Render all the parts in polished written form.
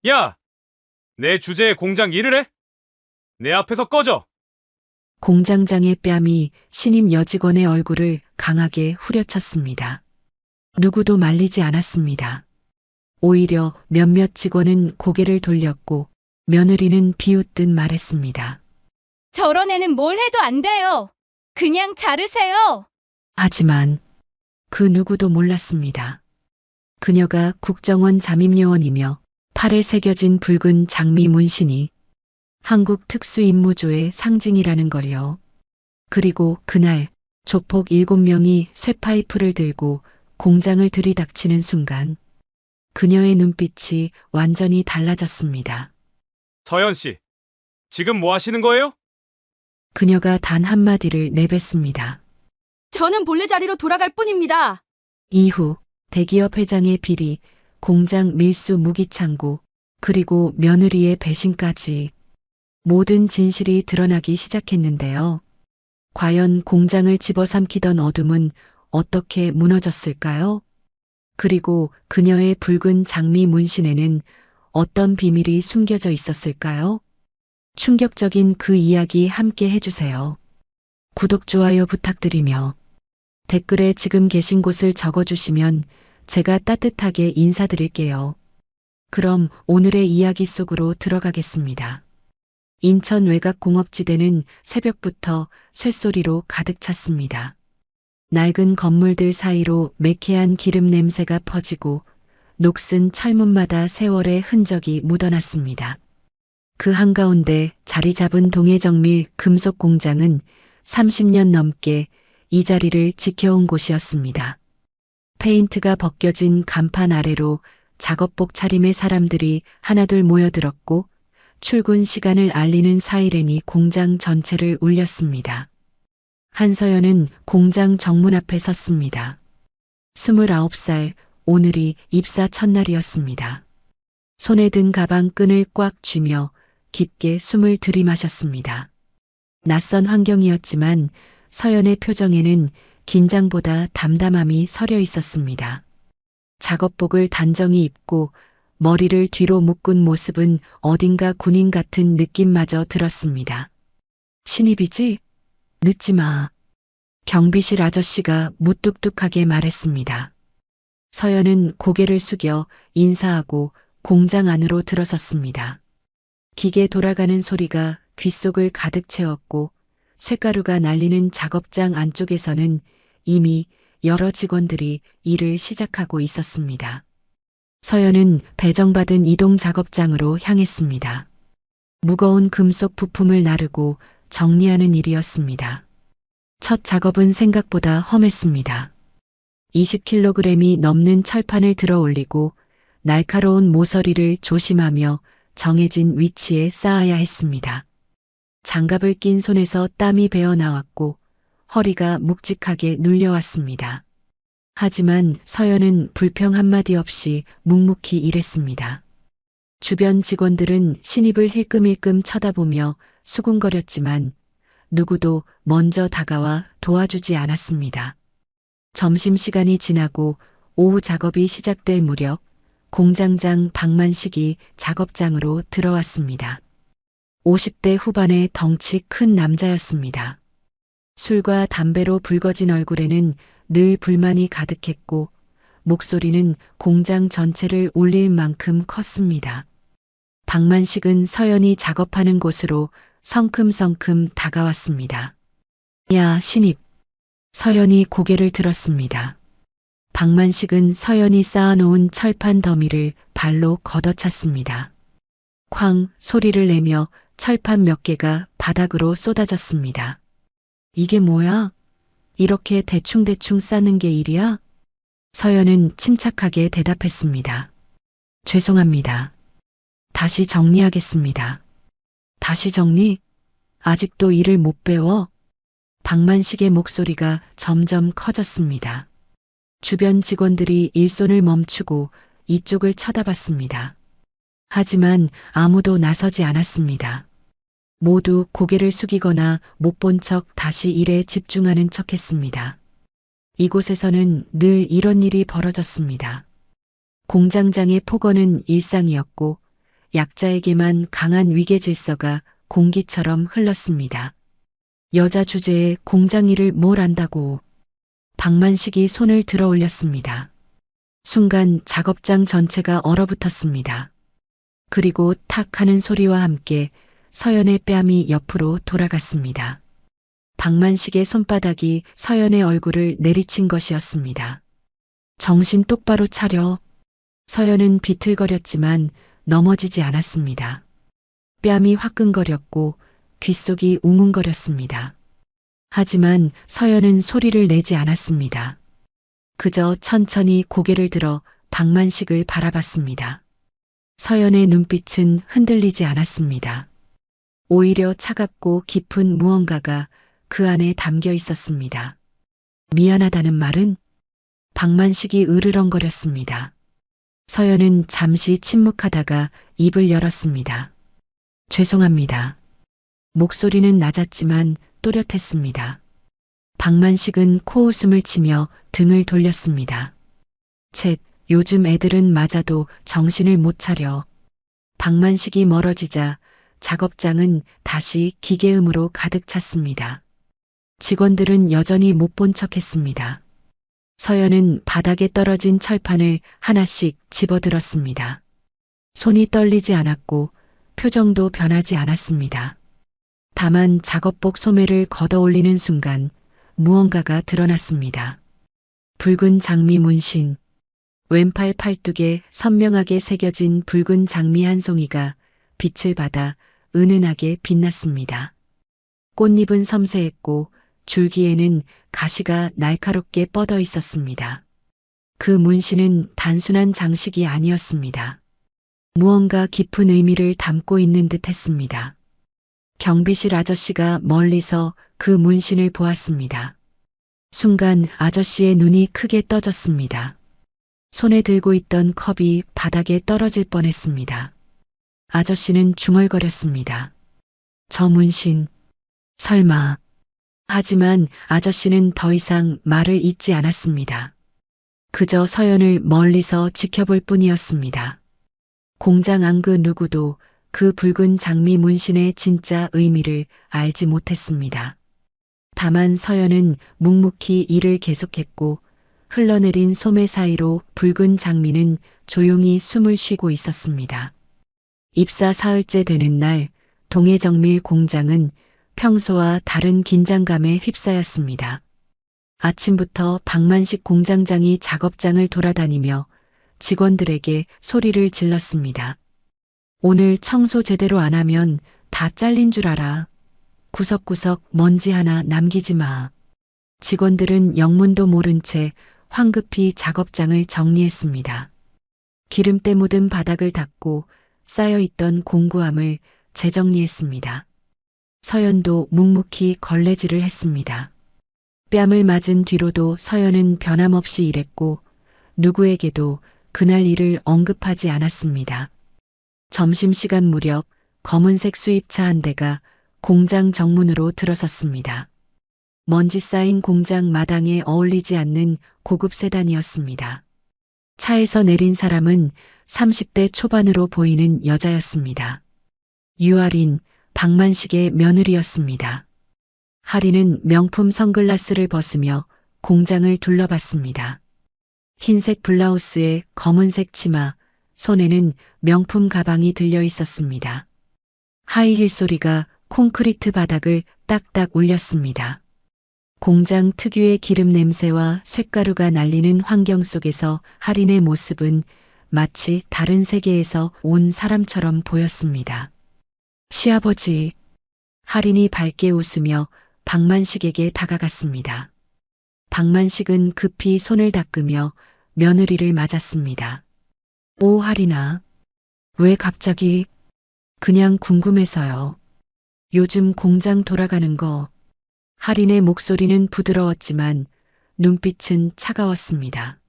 야! 내 주제에 공장 일을 해? 내 앞에서 꺼져! 공장장의 뺨이 신임 여직원의 얼굴을 강하게 후려쳤습니다. 누구도 말리지 않았습니다. 오히려 몇몇 직원은 고개를 돌렸고 며느리는 비웃듯 말했습니다. 저런 애는 뭘 해도 안 돼요. 그냥 자르세요. 하지만 그 누구도 몰랐습니다. 그녀가 국정원 잠입요원이며 팔에 새겨진 붉은 장미 문신이 한국 특수임무조의 상징이라는 걸요. 그리고 그날 조폭 7명이 쇠파이프를 들고 공장을 들이닥치는 순간 그녀의 눈빛이 완전히 달라졌습니다. 서연 씨, 지금 뭐 하시는 거예요? 그녀가 단 한마디를 내뱉습니다. 저는 본래 자리로 돌아갈 뿐입니다. 이후 대기업 회장의 비리, 공장 밀수 무기 창고, 그리고 며느리의 배신까지 모든 진실이 드러나기 시작했는데요. 과연 공장을 집어삼키던 어둠은 어떻게 무너졌을까요? 그리고 그녀의 붉은 장미 문신에는 어떤 비밀이 숨겨져 있었을까요? 충격적인 그 이야기 함께 해주세요. 구독, 좋아요 부탁드리며 댓글에 지금 계신 곳을 적어주시면 제가 따뜻하게 인사드릴게요. 그럼 오늘의 이야기 속으로 들어가겠습니다. 인천 외곽공업지대는 새벽부터 쇳소리로 가득 찼습니다. 낡은 건물들 사이로 매캐한 기름 냄새가 퍼지고 녹슨 철문마다 세월의 흔적이 묻어났습니다. 그 한가운데 자리 잡은 동해정밀 금속 공장은 30년 넘게 이 자리를 지켜온 곳이었습니다. 페인트가 벗겨진 간판 아래로 작업복 차림의 사람들이 하나둘 모여들었고 출근 시간을 알리는 사이렌이 공장 전체를 울렸습니다. 한서연은 공장 정문 앞에 섰습니다. 29살, 오늘이 입사 첫날이었습니다. 손에 든 가방 끈을 꽉 쥐며 깊게 숨을 들이마셨습니다. 낯선 환경이었지만 서연의 표정에는 긴장보다 담담함이 서려 있었습니다. 작업복을 단정히 입고 머리를 뒤로 묶은 모습은 어딘가 군인 같은 느낌마저 들었습니다. 신입이지? 늦지 마. 경비실 아저씨가 무뚝뚝하게 말했습니다. 서연은 고개를 숙여 인사하고 공장 안으로 들어섰습니다. 기계 돌아가는 소리가 귓속을 가득 채웠고 쇳가루가 날리는 작업장 안쪽에서는 이미 여러 직원들이 일을 시작하고 있었습니다. 서연은 배정받은 이동 작업장으로 향했습니다. 무거운 금속 부품을 나르고 정리하는 일이었습니다. 첫 작업은 생각보다 험했습니다. 20kg이 넘는 철판을 들어 올리고 날카로운 모서리를 조심하며 정해진 위치에 쌓아야 했습니다. 장갑을 낀 손에서 땀이 배어 나왔고 허리가 묵직하게 눌려왔습니다. 하지만 서연은 불평 한마디 없이 묵묵히 일했습니다. 주변 직원들은 신입을 힐끔힐끔 쳐다보며 수군거렸지만 누구도 먼저 다가와 도와주지 않았습니다. 점심시간이 지나고 오후 작업이 시작될 무렵 공장장 박만식이 작업장으로 들어왔습니다. 50대 후반의 덩치 큰 남자였습니다. 술과 담배로 붉어진 얼굴에는 늘 불만이 가득했고 목소리는 공장 전체를 울릴 만큼 컸습니다. 박만식은 서연이 작업하는 곳으로 성큼성큼 다가왔습니다. 야, 신입. 서연이 고개를 들었습니다. 박만식은 서연이 쌓아놓은 철판 더미를 발로 걷어찼습니다. 쾅 소리를 내며 철판 몇 개가 바닥으로 쏟아졌습니다. 이게 뭐야? 이렇게 대충대충 싸는 게 일이야? 서연은 침착하게 대답했습니다. 죄송합니다. 다시 정리하겠습니다. 다시 정리? 아직도 일을 못 배워? 박만식의 목소리가 점점 커졌습니다. 주변 직원들이 일손을 멈추고 이쪽을 쳐다봤습니다. 하지만 아무도 나서지 않았습니다. 모두 고개를 숙이거나 못 본 척 다시 일에 집중하는 척했습니다. 이곳에서는 늘 이런 일이 벌어졌습니다. 공장장의 폭언은 일상이었고 약자에게만 강한 위계 질서가 공기처럼 흘렀습니다. 여자 주제에 공장 일을 뭘 안다고. 박만식이 손을 들어 올렸습니다. 순간 작업장 전체가 얼어붙었습니다. 그리고 탁 하는 소리와 함께 서연의 뺨이 옆으로 돌아갔습니다. 박만식의 손바닥이 서연의 얼굴을 내리친 것이었습니다. 정신 똑바로 차려. 서연은 비틀거렸지만 넘어지지 않았습니다. 뺨이 화끈거렸고 귓속이 웅웅거렸습니다. 하지만 서연은 소리를 내지 않았습니다. 그저 천천히 고개를 들어 박만식을 바라봤습니다. 서연의 눈빛은 흔들리지 않았습니다. 오히려 차갑고 깊은 무언가가 그 안에 담겨 있었습니다. 미안하다는 말은? 박만식이 으르렁거렸습니다. 서연은 잠시 침묵하다가 입을 열었습니다. 죄송합니다. 목소리는 낮았지만 또렷했습니다. 박만식은 코웃음을 치며 등을 돌렸습니다. 쳇, 요즘 애들은 맞아도 정신을 못 차려. 박만식이 멀어지자 작업장은 다시 기계음으로 가득 찼습니다. 직원들은 여전히 못 본 척했습니다. 서연은 바닥에 떨어진 철판을 하나씩 집어들었습니다. 손이 떨리지 않았고 표정도 변하지 않았습니다. 다만 작업복 소매를 걷어 올리는 순간 무언가가 드러났습니다. 붉은 장미 문신, 왼팔 팔뚝에 선명하게 새겨진 붉은 장미 한 송이가 빛을 받아 은은하게 빛났습니다. 꽃잎은 섬세했고 줄기에는 가시가 날카롭게 뻗어 있었습니다. 그 문신은 단순한 장식이 아니었습니다. 무언가 깊은 의미를 담고 있는 듯 했습니다. 경비실 아저씨가 멀리서 그 문신을 보았습니다. 순간 아저씨의 눈이 크게 떠졌습니다. 손에 들고 있던 컵이 바닥에 떨어질 뻔했습니다. 아저씨는 중얼거렸습니다. 저 문신, 설마. 하지만 아저씨는 더 이상 말을 잇지 않았습니다. 그저 서연을 멀리서 지켜볼 뿐이었습니다. 공장 안 그 누구도 그 붉은 장미 문신의 진짜 의미를 알지 못했습니다. 다만 서연은 묵묵히 일을 계속했고 흘러내린 소매 사이로 붉은 장미는 조용히 숨을 쉬고 있었습니다. 입사 사흘째 되는 날 동해정밀 공장은 평소와 다른 긴장감에 휩싸였습니다. 아침부터 박만식 공장장이 작업장을 돌아다니며 직원들에게 소리를 질렀습니다. 오늘 청소 제대로 안 하면 다 잘린 줄 알아. 구석구석 먼지 하나 남기지 마. 직원들은 영문도 모른 채 황급히 작업장을 정리했습니다. 기름때 묻은 바닥을 닦고 쌓여있던 공구함을 재정리했습니다. 서연도 묵묵히 걸레질을 했습니다. 뺨을 맞은 뒤로도 서연은 변함없이 일했고 누구에게도 그날 일을 언급하지 않았습니다. 점심시간 무렵 검은색 수입차 한 대가 공장 정문으로 들어섰습니다. 먼지 쌓인 공장 마당에 어울리지 않는 고급 세단이었습니다. 차에서 내린 사람은 30대 초반으로 보이는 여자였습니다. 유아린, 박만식의 며느리였습니다. 하리는 명품 선글라스를 벗으며 공장을 둘러봤습니다. 흰색 블라우스에 검은색 치마, 손에는 명품 가방이 들려 있었습니다. 하이힐 소리가 콘크리트 바닥을 딱딱 울렸습니다. 공장 특유의 기름 냄새와 쇳가루가 날리는 환경 속에서 하린의 모습은 마치 다른 세계에서 온 사람처럼 보였습니다. 시아버지. 하린이 밝게 웃으며 박만식에게 다가갔습니다. 박만식은 급히 손을 닦으며 며느리를 맞았습니다. 오, 하린아. 왜 갑자기? 그냥 궁금해서요. 요즘 공장 돌아가는 거. 하린의 목소리는 부드러웠지만 눈빛은 차가웠습니다.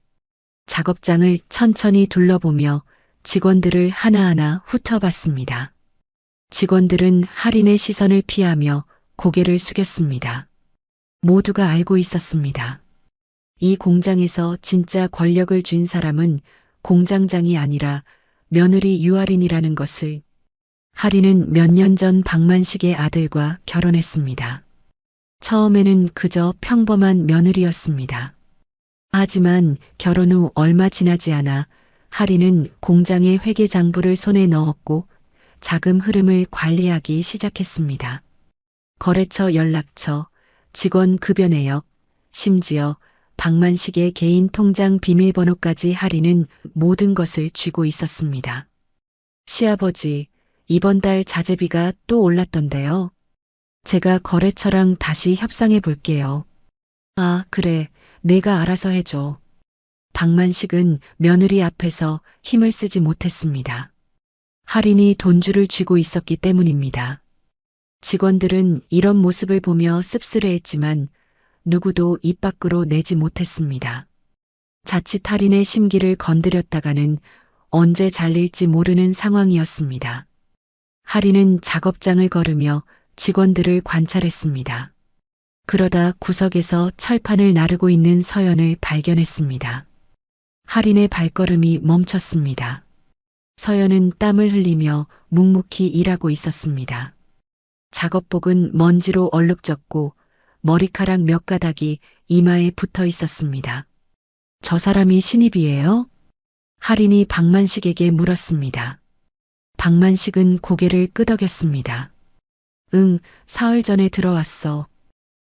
작업장을 천천히 둘러보며 직원들을 하나하나 훑어봤습니다. 직원들은 하린의 시선을 피하며 고개를 숙였습니다. 모두가 알고 있었습니다. 이 공장에서 진짜 권력을 쥔 사람은 공장장이 아니라 며느리 유아린이라는 것을. 하리는 몇 년 전 박만식의 아들과 결혼했습니다. 처음에는 그저 평범한 며느리였습니다. 하지만 결혼 후 얼마 지나지 않아 하리는 공장의 회계장부를 손에 넣었고 자금 흐름을 관리하기 시작했습니다. 거래처 연락처, 직원 급여 내역, 심지어 박만식의 개인 통장 비밀번호까지 하리는 모든 것을 쥐고 있었습니다. 시아버지, 이번 달 자재비가 또 올랐던데요. 제가 거래처랑 다시 협상해 볼게요. 아, 그래. 내가 알아서 해줘. 박만식은 며느리 앞에서 힘을 쓰지 못했습니다. 할인이 돈줄을 쥐고 있었기 때문입니다. 직원들은 이런 모습을 보며 씁쓸해했지만 누구도 입 밖으로 내지 못했습니다. 자칫 할인의 심기를 건드렸다가는 언제 잘릴지 모르는 상황이었습니다. 할인은 작업장을 걸으며 직원들을 관찰했습니다. 그러다 구석에서 철판을 나르고 있는 서연을 발견했습니다. 할인의 발걸음이 멈췄습니다. 서연은 땀을 흘리며 묵묵히 일하고 있었습니다. 작업복은 먼지로 얼룩졌고 머리카락 몇 가닥이 이마에 붙어 있었습니다. 저 사람이 신입이에요? 할인이 박만식에게 물었습니다. 박만식은 고개를 끄덕였습니다. 응, 사흘 전에 들어왔어.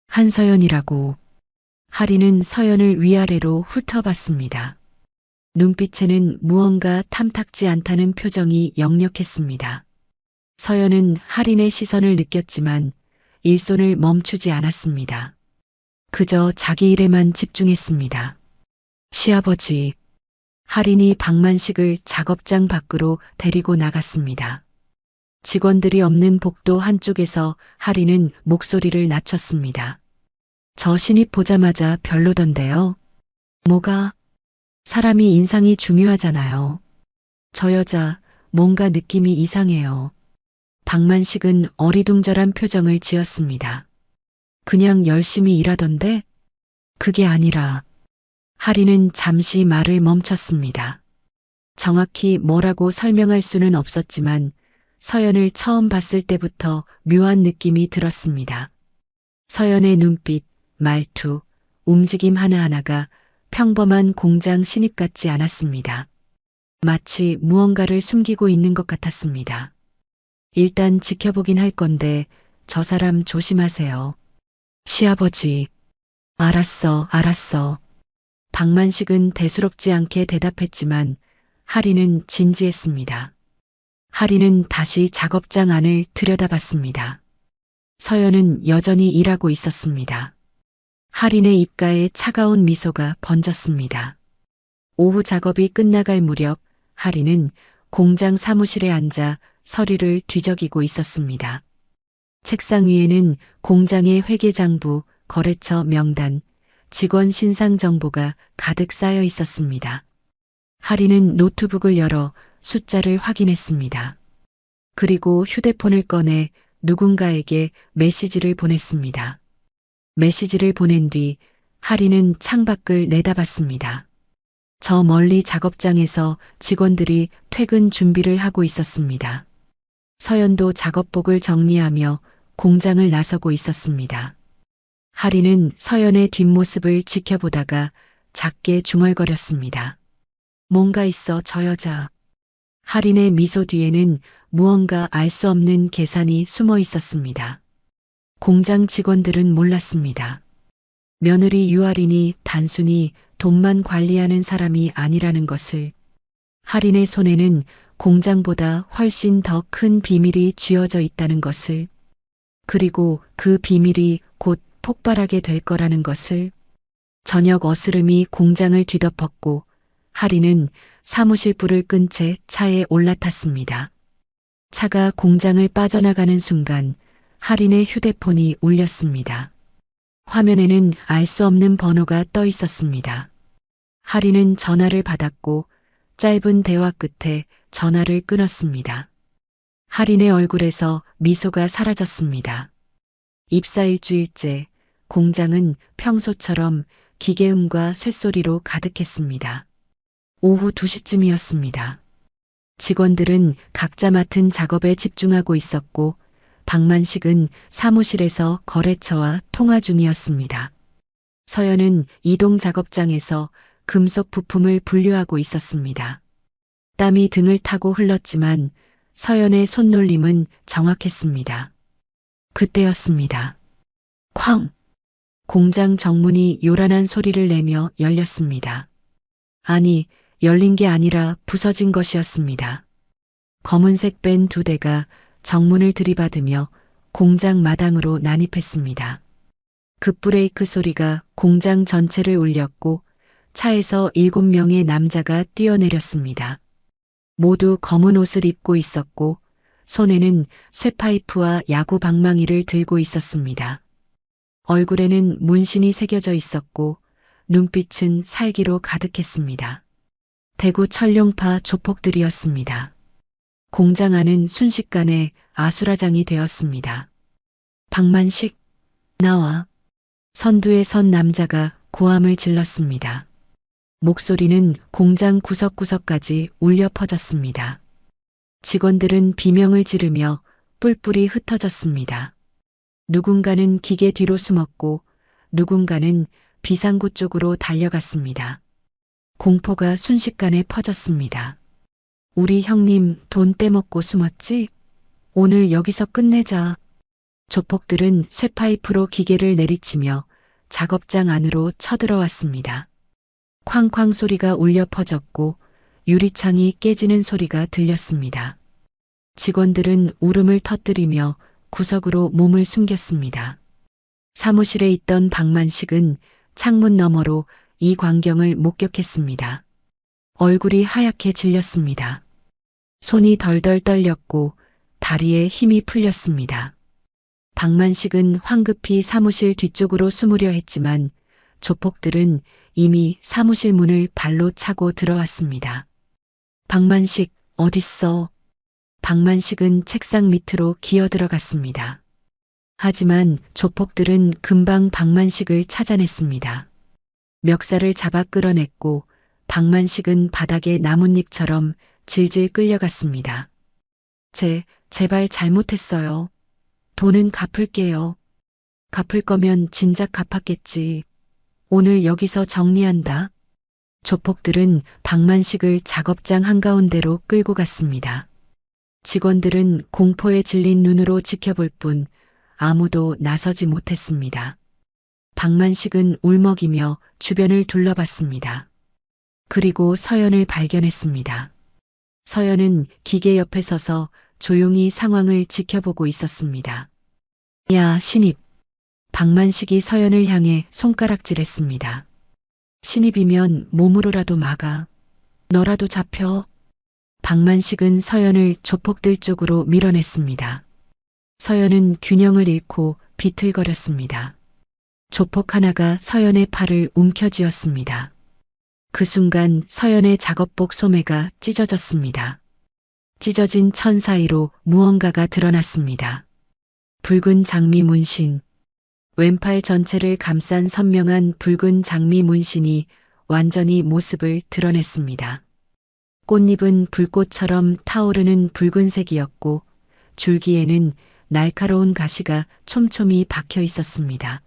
한서연이라고. 할인은 서연을 위아래로 훑어봤습니다. 눈빛에는 무언가 탐탁지 않다는 표정이 역력했습니다. 서연은 할인의 시선을 느꼈지만 일손을 멈추지 않았습니다. 그저 자기 일에만 집중했습니다. 시아버지. 할인이 박만식을 작업장 밖으로 데리고 나갔습니다. 직원들이 없는 복도 한쪽에서 할인은 목소리를 낮췄습니다. 저 신입 보자마자 별로던데요. 뭐가? 사람이 인상이 중요하잖아요. 저 여자 뭔가 느낌이 이상해요. 박만식은 어리둥절한 표정을 지었습니다. 그냥 열심히 일하던데? 그게 아니라. 할인은 잠시 말을 멈췄습니다. 정확히 뭐라고 설명할 수는 없었지만 서연을 처음 봤을 때부터 묘한 느낌이 들었습니다. 서연의 눈빛, 말투, 움직임 하나하나가 평범한 공장 신입 같지 않았습니다. 마치 무언가를 숨기고 있는 것 같았습니다. 일단 지켜보긴 할 건데 저 사람 조심하세요. 시아버지. 알았어. 박만식은 대수롭지 않게 대답했지만 할인은 진지했습니다. 할인은 다시 작업장 안을 들여다봤습니다. 서연은 여전히 일하고 있었습니다. 할인의 입가에 차가운 미소가 번졌습니다. 오후 작업이 끝나갈 무렵 할인은 공장 사무실에 앉아 서류를 뒤적이고 있었습니다. 책상 위에는 공장의 회계장부, 거래처 명단, 직원 신상 정보가 가득 쌓여 있었습니다. 할인은 노트북을 열어 숫자를 확인했습니다. 그리고 휴대폰을 꺼내 누군가에게 메시지를 보냈습니다. 메시지를 보낸 뒤 할인은 창밖을 내다봤습니다. 저 멀리 작업장에서 직원들이 퇴근 준비를 하고 있었습니다. 서연도 작업복을 정리하며 공장을 나서고 있었습니다. 할인은 서연의 뒷모습을 지켜보다가 작게 중얼거렸습니다. 뭔가 있어, 저 여자. 할인의 미소 뒤에는 무언가 알 수 없는 계산이 숨어 있었습니다. 공장 직원들은 몰랐습니다. 며느리 유아린이 단순히 돈만 관리하는 사람이 아니라는 것을. 할인의 손에는 공장보다 훨씬 더 큰 비밀이 쥐어져 있다는 것을. 그리고 그 비밀이 곧 폭발하게 될 거라는 것을. 저녁 어스름이 공장을 뒤덮었고 할인은 사무실 불을 끈 채 차에 올라탔습니다. 차가 공장을 빠져나가는 순간 할인의 휴대폰이 울렸습니다. 화면에는 알 수 없는 번호가 떠 있었습니다. 할인은 전화를 받았고 짧은 대화 끝에 전화를 끊었습니다. 할인의 얼굴에서 미소가 사라졌습니다. 입사 일주일째 공장은 평소처럼 기계음과 쇳소리로 가득했습니다. 오후 2시쯤이었습니다. 직원들은 각자 맡은 작업에 집중하고 있었고 박만식은 사무실에서 거래처와 통화 중이었습니다. 서연은 이동 작업장에서 금속 부품을 분류하고 있었습니다. 땀이 등을 타고 흘렀지만 서연의 손놀림은 정확했습니다. 그때였습니다. 쾅! 공장 정문이 요란한 소리를 내며 열렸습니다. 아니, 열린 게 아니라 부서진 것이었습니다. 검은색 밴 2대가 정문을 들이받으며 공장 마당으로 난입했습니다. 급브레이크 소리가 공장 전체를 울렸고 차에서 7명의 남자가 뛰어내렸습니다. 모두 검은 옷을 입고 있었고 손에는 쇠파이프와 야구 방망이를 들고 있었습니다. 얼굴에는 문신이 새겨져 있었고 눈빛은 살기로 가득했습니다. 대구 천룡파 조폭들이었습니다. 공장 안은 순식간에 아수라장이 되었습니다. 박만식, 나와. 선두에 선 남자가 고함을 질렀습니다. 목소리는 공장 구석구석까지 울려 퍼졌습니다. 직원들은 비명을 지르며 뿔뿔이 흩어졌습니다. 누군가는 기계 뒤로 숨었고 누군가는 비상구 쪽으로 달려갔습니다. 공포가 순식간에 퍼졌습니다. 우리 형님 돈 떼먹고 숨었지? 오늘 여기서 끝내자. 조폭들은 쇠파이프로 기계를 내리치며 작업장 안으로 쳐들어왔습니다. 쾅쾅 소리가 울려 퍼졌고 유리창이 깨지는 소리가 들렸습니다. 직원들은 울음을 터뜨리며 구석으로 몸을 숨겼습니다. 사무실에 있던 박만식은 창문 너머로 이 광경을 목격했습니다. 얼굴이 하얗게 질렸습니다. 손이 덜덜 떨렸고 다리에 힘이 풀렸습니다. 박만식은 황급히 사무실 뒤쪽으로 숨으려 했지만 조폭들은 이미 사무실 문을 발로 차고 들어왔습니다. 박만식, 어딨어? 박만식은 책상 밑으로 기어 들어갔습니다. 하지만 조폭들은 금방 박만식을 찾아냈습니다. 멱살을 잡아 끌어냈고 박만식은 바닥에 나뭇잎처럼 질질 끌려갔습니다. 제발 잘못했어요. 돈은 갚을게요. 갚을 거면 진작 갚았겠지. 오늘 여기서 정리한다. 조폭들은 박만식을 작업장 한가운데로 끌고 갔습니다. 직원들은 공포에 질린 눈으로 지켜볼 뿐 아무도 나서지 못했습니다. 박만식은 울먹이며 주변을 둘러봤습니다. 그리고 서연을 발견했습니다. 서연은 기계 옆에 서서 조용히 상황을 지켜보고 있었습니다. 야, 신입. 박만식이 서연을 향해 손가락질했습니다. 신입이면 몸으로라도 막아. 너라도 잡혀. 박만식은 서연을 조폭들 쪽으로 밀어냈습니다. 서연은 균형을 잃고 비틀거렸습니다. 조폭 하나가 서연의 팔을 움켜쥐었습니다. 그 순간 서연의 작업복 소매가 찢어졌습니다. 찢어진 천 사이로 무언가가 드러났습니다. 붉은 장미 문신. 왼팔 전체를 감싼 선명한 붉은 장미 문신이 완전히 모습을 드러냈습니다. 꽃잎은 불꽃처럼 타오르는 붉은색이었고 줄기에는 날카로운 가시가 촘촘히 박혀 있었습니다.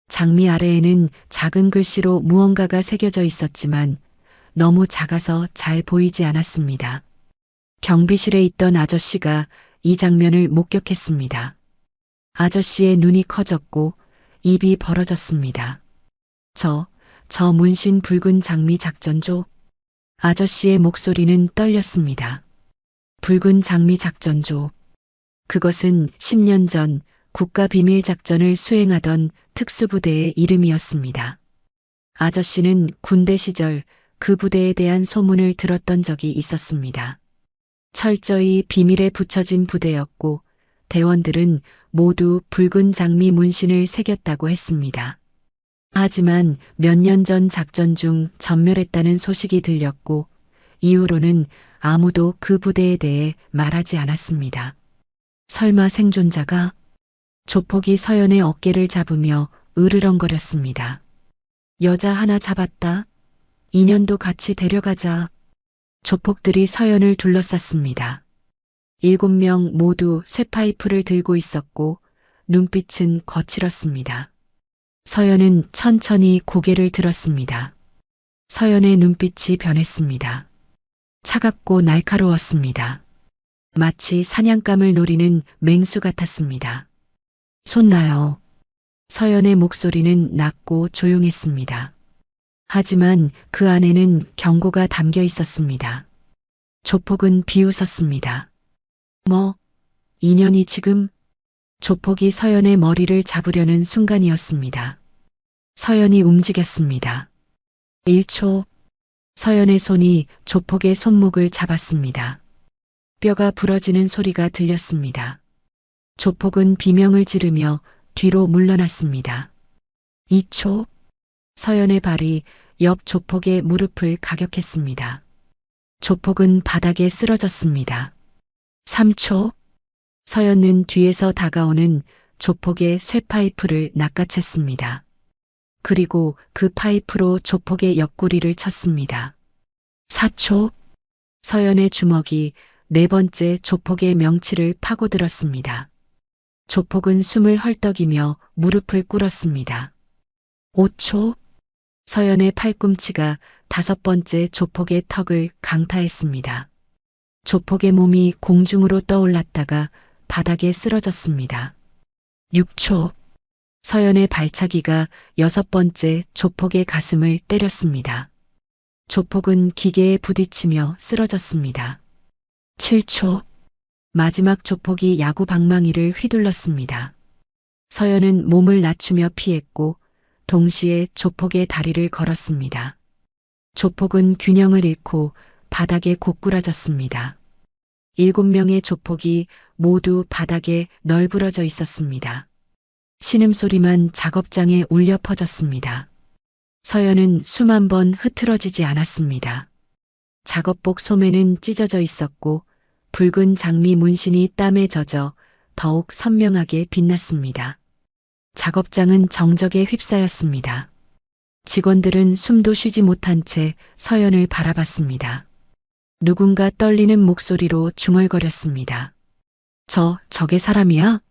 장미 아래에는 작은 글씨로 무언가가 새겨져 있었지만 너무 작아서 잘 보이지 않았습니다. 경비실에 있던 아저씨가 이 장면을 목격했습니다. 아저씨의 눈이 커졌고 입이 벌어졌습니다. 저 문신 붉은 장미 작전조. 아저씨의 목소리는 떨렸습니다. 붉은 장미 작전조. 그것은 10년 전 국가비밀작전을 수행하던 특수부대의 이름이었습니다. 아저씨는 군대 시절 그 부대에 대한 소문을 들었던 적이 있었습니다. 철저히 비밀에 붙여진 부대였고 대원들은 모두 붉은 장미 문신을 새겼다고 했습니다. 하지만 몇 년 전 작전 중 전멸했다는 소식이 들렸고 이후로는 아무도 그 부대에 대해 말하지 않았습니다. 설마 생존자가? 조폭이 서연의 어깨를 잡으며 으르렁거렸습니다. 여자 하나 잡았다. 인연도 같이 데려가자. 조폭들이 서연을 둘러쌌습니다. 7명 모두 쇠파이프를 들고 있었고 눈빛은 거칠었습니다. 서연은 천천히 고개를 들었습니다. 서연의 눈빛이 변했습니다. 차갑고 날카로웠습니다. 마치 사냥감을 노리는 맹수 같았습니다. 손 놔요. 서연의 목소리는 낮고 조용했습니다. 하지만 그 안에는 경고가 담겨 있었습니다. 조폭은 비웃었습니다. 뭐, 인연이 지금? 조폭이 서연의 머리를 잡으려는 순간이었습니다. 서연이 움직였습니다. 1초, 서연의 손이 조폭의 손목을 잡았습니다. 뼈가 부러지는 소리가 들렸습니다. 조폭은 비명을 지르며 뒤로 물러났습니다. 2초, 서연의 발이 옆 조폭의 무릎을 가격했습니다. 조폭은 바닥에 쓰러졌습니다. 3초, 서연은 뒤에서 다가오는 조폭의 쇠파이프를 낚아챘습니다. 그리고 그 파이프로 조폭의 옆구리를 쳤습니다. 4초, 서연의 주먹이 4번째 조폭의 명치를 파고들었습니다. 조폭은 숨을 헐떡이며 무릎을 꿇었습니다. 5초, 서연의 팔꿈치가 5번째 조폭의 턱을 강타했습니다. 조폭의 몸이 공중으로 떠올랐다가 바닥에 쓰러졌습니다. 6초, 서연의 발차기가 6번째 조폭의 가슴을 때렸습니다. 조폭은 기계에 부딪히며 쓰러졌습니다. 7초, 마지막 조폭이 야구 방망이를 휘둘렀습니다. 서연은 몸을 낮추며 피했고 동시에 조폭의 다리를 걸었습니다. 조폭은 균형을 잃고 바닥에 고꾸라졌습니다. 7명의 조폭이 모두 바닥에 널브러져 있었습니다. 신음소리만 작업장에 울려 퍼졌습니다. 서연은 숨 한 번 흐트러지지 않았습니다. 작업복 소매는 찢어져 있었고 붉은 장미 문신이 땀에 젖어 더욱 선명하게 빛났습니다. 작업장은 정적에 휩싸였습니다. 직원들은 숨도 쉬지 못한 채 서연을 바라봤습니다. 누군가 떨리는 목소리로 중얼거렸습니다. 저게 사람이야?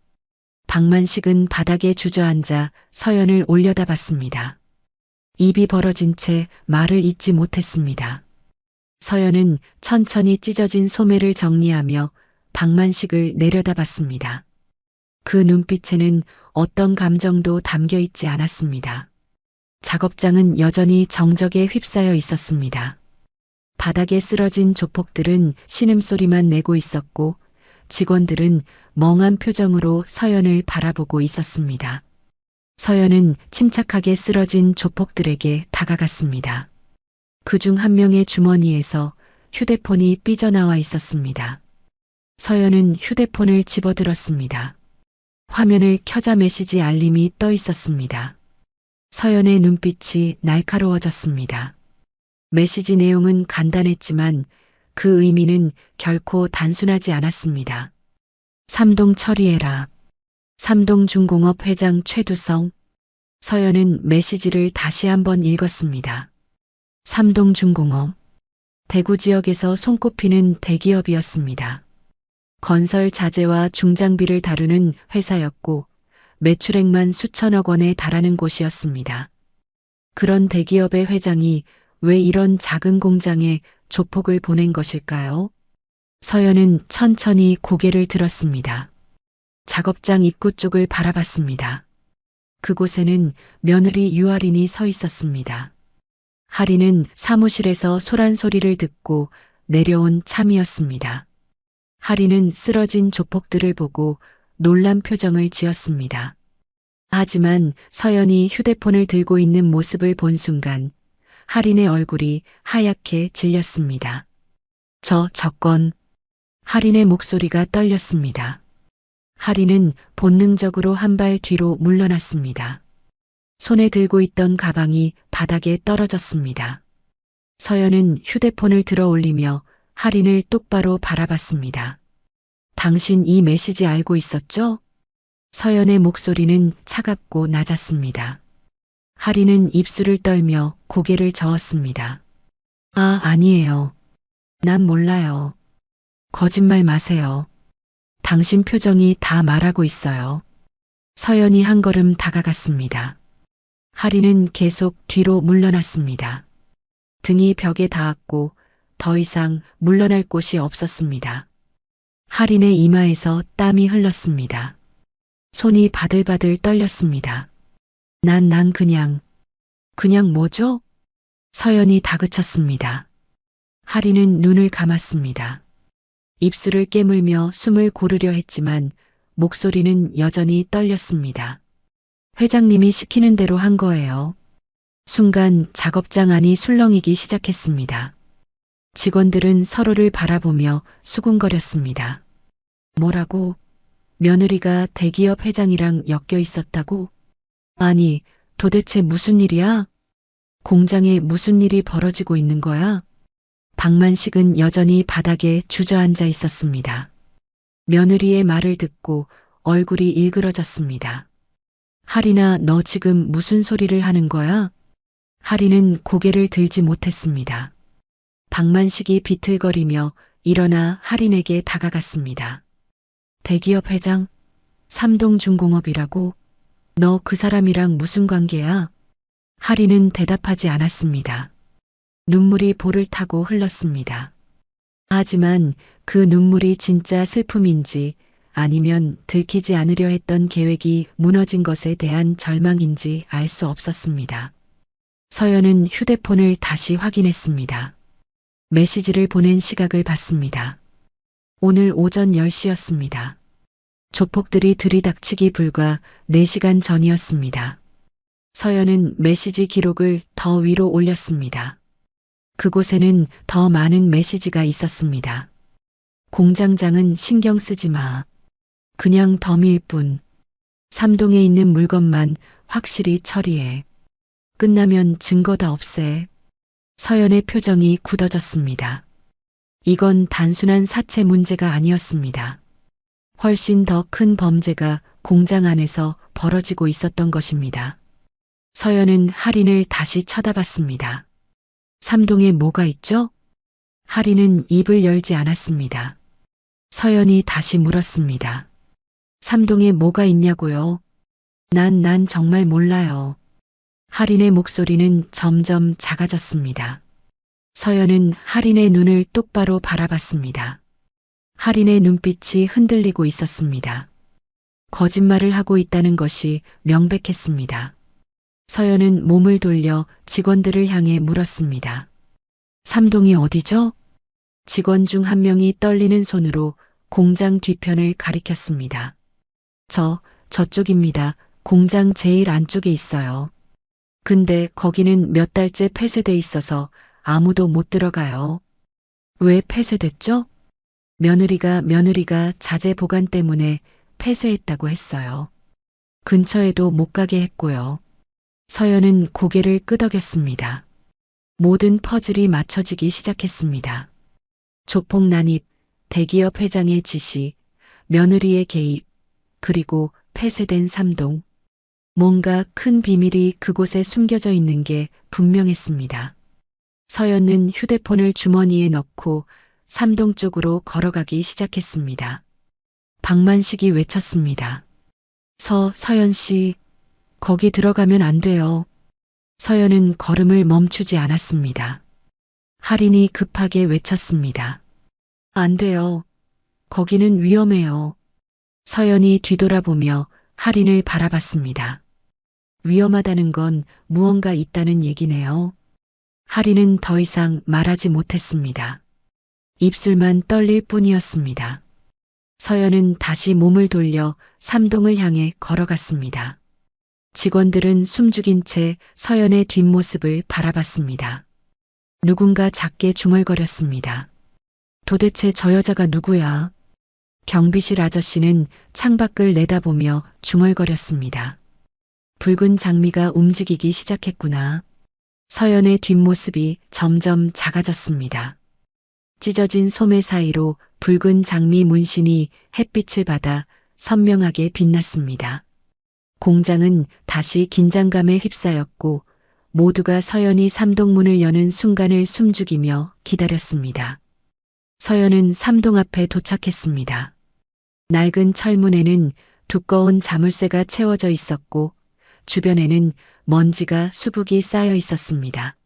박만식은 바닥에 주저앉아 서연을 올려다봤습니다. 입이 벌어진 채 말을 잇지 못했습니다. 서연은 천천히 찢어진 소매를 정리하며 박만식을 내려다봤습니다. 그 눈빛에는 어떤 감정도 담겨 있지 않았습니다. 작업장은 여전히 정적에 휩싸여 있었습니다. 바닥에 쓰러진 조폭들은 신음소리만 내고 있었고 직원들은 멍한 표정으로 서연을 바라보고 있었습니다. 서연은 침착하게 쓰러진 조폭들에게 다가갔습니다. 그중 한 명의 주머니에서 휴대폰이 삐져나와 있었습니다. 서연은 휴대폰을 집어들었습니다. 화면을 켜자 메시지 알림이 떠 있었습니다. 서연의 눈빛이 날카로워졌습니다. 메시지 내용은 간단했지만 그 의미는 결코 단순하지 않았습니다. 삼동 처리해라. 삼동중공업 회장 최두성. 서연은 메시지를 다시 한번 읽었습니다. 삼동중공업. 대구 지역에서 손꼽히는 대기업이었습니다. 건설 자재와 중장비를 다루는 회사였고 매출액만 수천억 원에 달하는 곳이었습니다. 그런 대기업의 회장이 왜 이런 작은 공장에 조폭을 보낸 것일까요? 서연은 천천히 고개를 들었습니다. 작업장 입구 쪽을 바라봤습니다. 그곳에는 며느리 유아린이 서 있었습니다. 하린은 사무실에서 소란 소리를 듣고 내려온 참이었습니다. 하린은 쓰러진 조폭들을 보고 놀란 표정을 지었습니다. 하지만 서연이 휴대폰을 들고 있는 모습을 본 순간 하린의 얼굴이 하얗게 질렸습니다. 저건. 하린의 목소리가 떨렸습니다. 하린은 본능적으로 한 발 뒤로 물러났습니다. 손에 들고 있던 가방이 바닥에 떨어졌습니다. 서연은 휴대폰을 들어 올리며 하린을 똑바로 바라봤습니다. 당신 이 메시지 알고 있었죠? 서연의 목소리는 차갑고 낮았습니다. 하린은 입술을 떨며 고개를 저었습니다. 아니에요. 난 몰라요. 거짓말 마세요. 당신 표정이 다 말하고 있어요. 서연이 한 걸음 다가갔습니다. 하리는 계속 뒤로 물러났습니다. 등이 벽에 닿았고 더 이상 물러날 곳이 없었습니다. 하린의 이마에서 땀이 흘렀습니다. 손이 바들바들 떨렸습니다. 난 그냥 뭐죠? 서연이 다그쳤습니다. 하리는 눈을 감았습니다. 입술을 깨물며 숨을 고르려 했지만 목소리는 여전히 떨렸습니다. 회장님이 시키는 대로 한 거예요. 순간 작업장 안이 술렁이기 시작했습니다. 직원들은 서로를 바라보며 수군거렸습니다. 뭐라고? 며느리가 대기업 회장이랑 엮여 있었다고? 아니, 도대체 무슨 일이야? 공장에 무슨 일이 벌어지고 있는 거야? 박만식은 여전히 바닥에 주저앉아 있었습니다. 며느리의 말을 듣고 얼굴이 일그러졌습니다. 하리나, 너 지금 무슨 소리를 하는 거야? 하리는 고개를 들지 못했습니다. 박만식이 비틀거리며 일어나 하린에게 다가갔습니다. 대기업 회장? 삼동중공업이라고? 너 그 사람이랑 무슨 관계야? 하리는 대답하지 않았습니다. 눈물이 볼을 타고 흘렀습니다. 하지만 그 눈물이 진짜 슬픔인지 아니면 들키지 않으려 했던 계획이 무너진 것에 대한 절망인지 알 수 없었습니다. 서연은 휴대폰을 다시 확인했습니다. 메시지를 보낸 시각을 봤습니다. 오늘 오전 10시였습니다. 조폭들이 들이닥치기 불과 4시간 전이었습니다. 서연은 메시지 기록을 더 위로 올렸습니다. 그곳에는 더 많은 메시지가 있었습니다. 공장장은 신경 쓰지 마. 그냥 덤일 뿐. 삼동에 있는 물건만 확실히 처리해. 끝나면 증거 다 없애. 서연의 표정이 굳어졌습니다. 이건 단순한 사채 문제가 아니었습니다. 훨씬 더 큰 범죄가 공장 안에서 벌어지고 있었던 것입니다. 서연은 하린을 다시 쳐다봤습니다. 삼동에 뭐가 있죠? 하린은 입을 열지 않았습니다. 서연이 다시 물었습니다. 삼동에 뭐가 있냐고요? 난 정말 몰라요. 하린의 목소리는 점점 작아졌습니다. 서연은 하린의 눈을 똑바로 바라봤습니다. 하린의 눈빛이 흔들리고 있었습니다. 거짓말을 하고 있다는 것이 명백했습니다. 서연은 몸을 돌려 직원들을 향해 물었습니다. 삼동이 어디죠? 직원 중 한 명이 떨리는 손으로 공장 뒤편을 가리켰습니다. 저쪽입니다. 공장 제일 안쪽에 있어요. 근데 거기는 몇 달째 폐쇄돼 있어서 아무도 못 들어가요. 왜 폐쇄됐죠? 며느리가 자재 보관 때문에 폐쇄했다고 했어요. 근처에도 못 가게 했고요. 서연은 고개를 끄덕였습니다. 모든 퍼즐이 맞춰지기 시작했습니다. 조폭 난입, 대기업 회장의 지시, 며느리의 개입, 그리고 폐쇄된 삼동. 뭔가 큰 비밀이 그곳에 숨겨져 있는 게 분명했습니다. 서연은 휴대폰을 주머니에 넣고 삼동 쪽으로 걸어가기 시작했습니다. 박만식이 외쳤습니다. 서연 씨, 거기 들어가면 안 돼요. 서연은 걸음을 멈추지 않았습니다. 하린이 급하게 외쳤습니다. 안 돼요. 거기는 위험해요. 서연이 뒤돌아보며 하린을 바라봤습니다. 위험하다는 건 무언가 있다는 얘기네요. 하린은 더 이상 말하지 못했습니다. 입술만 떨릴 뿐이었습니다. 서연은 다시 몸을 돌려 삼동을 향해 걸어갔습니다. 직원들은 숨죽인 채 서연의 뒷모습을 바라봤습니다. 누군가 작게 중얼거렸습니다. 도대체 저 여자가 누구야? 경비실 아저씨는 창밖을 내다보며 중얼거렸습니다. 붉은 장미가 움직이기 시작했구나. 서연의 뒷모습이 점점 작아졌습니다. 찢어진 소매 사이로 붉은 장미 문신이 햇빛을 받아 선명하게 빛났습니다. 공장은 다시 긴장감에 휩싸였고 모두가 서연이 삼동문을 여는 순간을 숨죽이며 기다렸습니다. 서연은 삼동 앞에 도착했습니다. 낡은 철문에는 두꺼운 자물쇠가 채워져 있었고 주변에는 먼지가 수북이 쌓여 있었습니다.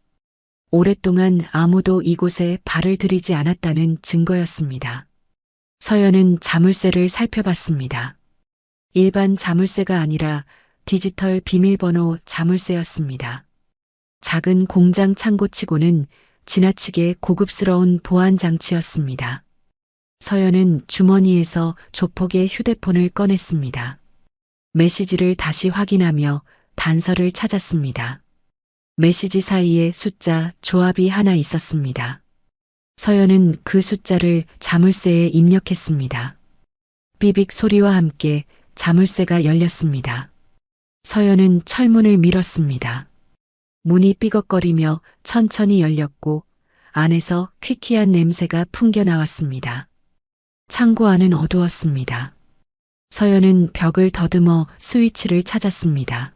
오랫동안 아무도 이곳에 발을 들이지 않았다는 증거였습니다. 서연은 자물쇠를 살펴봤습니다. 일반 자물쇠가 아니라 디지털 비밀번호 자물쇠였습니다. 작은 공장 창고치고는 지나치게 고급스러운 보안 장치였습니다. 서연은 주머니에서 조폭의 휴대폰을 꺼냈습니다. 메시지를 다시 확인하며 단서를 찾았습니다. 메시지 사이에 숫자 조합이 하나 있었습니다. 서연은 그 숫자를 자물쇠에 입력했습니다. 삐빅 소리와 함께 자물쇠가 열렸습니다. 서연은 철문을 밀었습니다. 문이 삐걱거리며 천천히 열렸고 안에서 퀴퀴한 냄새가 풍겨나왔습니다. 창고 안은 어두웠습니다. 서연은 벽을 더듬어 스위치를 찾았습니다.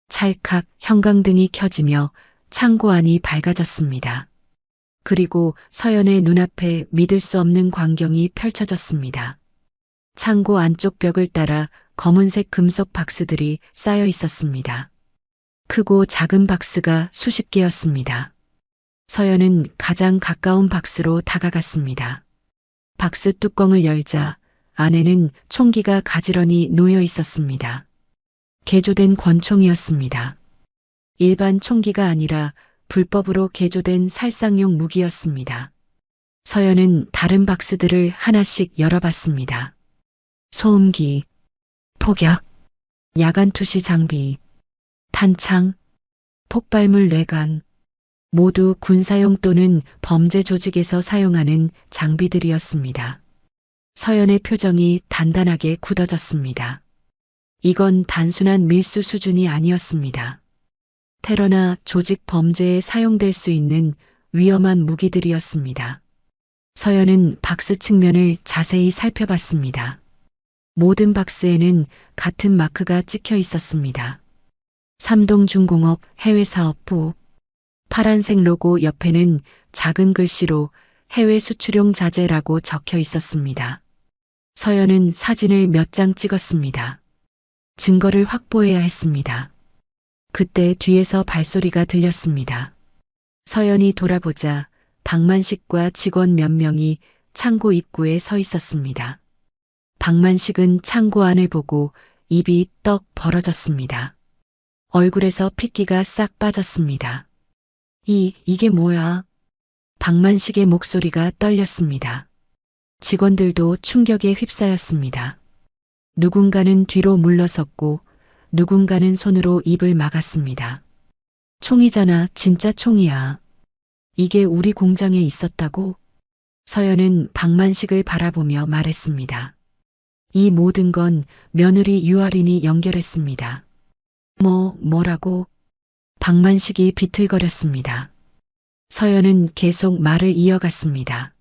찰칵 형광등이 켜지며 창고 안이 밝아졌습니다. 그리고 서연의 눈앞에 믿을 수 없는 광경이 펼쳐졌습니다. 창고 안쪽 벽을 따라 검은색 금속 박스들이 쌓여 있었습니다. 크고 작은 박스가 수십 개였습니다. 서연은 가장 가까운 박스로 다가갔습니다. 박스 뚜껑을 열자 안에는 총기가 가지런히 놓여 있었습니다. 개조된 권총이었습니다. 일반 총기가 아니라 불법으로 개조된 살상용 무기였습니다. 서연은 다른 박스들을 하나씩 열어봤습니다. 소음기, 폭약, 야간 투시 장비, 탄창, 폭발물 뇌관, 모두 군사용 또는 범죄 조직에서 사용하는 장비들이었습니다. 서연의 표정이 단단하게 굳어졌습니다. 이건 단순한 밀수 수준이 아니었습니다. 테러나 조직 범죄에 사용될 수 있는 위험한 무기들이었습니다. 서연은 박스 측면을 자세히 살펴봤습니다. 모든 박스에는 같은 마크가 찍혀 있었습니다. 삼동중공업 해외사업부. 파란색 로고 옆에는 작은 글씨로 해외 수출용 자재라고 적혀 있었습니다. 서연은 사진을 몇 장 찍었습니다. 증거를 확보해야 했습니다. 그때 뒤에서 발소리가 들렸습니다. 서연이 돌아보자 박만식과 직원 몇 명이 창고 입구에 서 있었습니다. 박만식은 창고 안을 보고 입이 떡 벌어졌습니다. 얼굴에서 핏기가 싹 빠졌습니다. 이게 뭐야? 박만식의 목소리가 떨렸습니다. 직원들도 충격에 휩싸였습니다. 누군가는 뒤로 물러섰고 누군가는 손으로 입을 막았습니다. 총이잖아, 진짜 총이야. 이게 우리 공장에 있었다고? 서연은 박만식을 바라보며 말했습니다. 이 모든 건 며느리 유아린이 연결했습니다. 뭐라고? 박만식이 비틀거렸습니다. 서연은 계속 말을 이어갔습니다.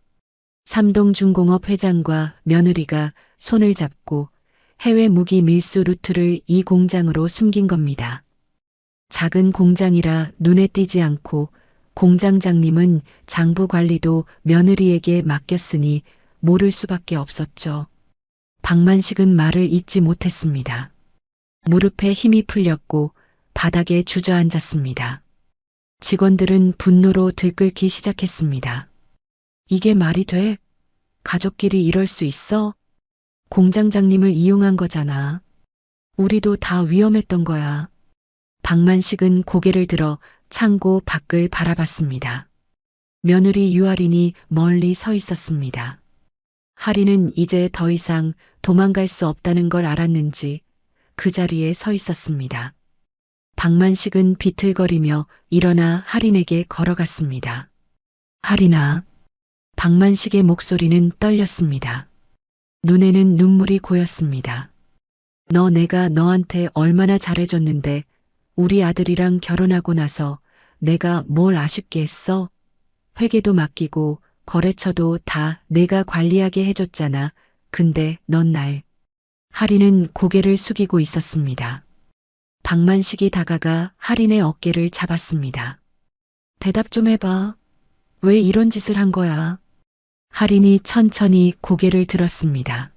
삼동중공업 회장과 며느리가 손을 잡고 해외 무기 밀수 루트를 이 공장으로 숨긴 겁니다. 작은 공장이라 눈에 띄지 않고 공장장님은 장부 관리도 며느리에게 맡겼으니 모를 수밖에 없었죠. 박만식은 말을 잇지 못했습니다. 무릎에 힘이 풀렸고 바닥에 주저앉았습니다. 직원들은 분노로 들끓기 시작했습니다. 이게 말이 돼? 가족끼리 이럴 수 있어? 공장장님을 이용한 거잖아. 우리도 다 위험했던 거야. 박만식은 고개를 들어 창고 밖을 바라봤습니다. 며느리 유아린이 멀리 서 있었습니다. 하린은 이제 더 이상 도망갈 수 없다는 걸 알았는지 그 자리에 서 있었습니다. 박만식은 비틀거리며 일어나 하린에게 걸어갔습니다. 하린아. 박만식의 목소리는 떨렸습니다. 눈에는 눈물이 고였습니다. 내가 너한테 얼마나 잘해줬는데 우리 아들이랑 결혼하고 나서 내가 뭘 아쉽게 했어? 회계도 맡기고 거래처도 다 내가 관리하게 해줬잖아. 근데 넌 날. 하린은 고개를 숙이고 있었습니다. 박만식이 다가가 하린의 어깨를 잡았습니다. 대답 좀 해봐. 왜 이런 짓을 한 거야? 할인이 천천히 고개를 들었습니다.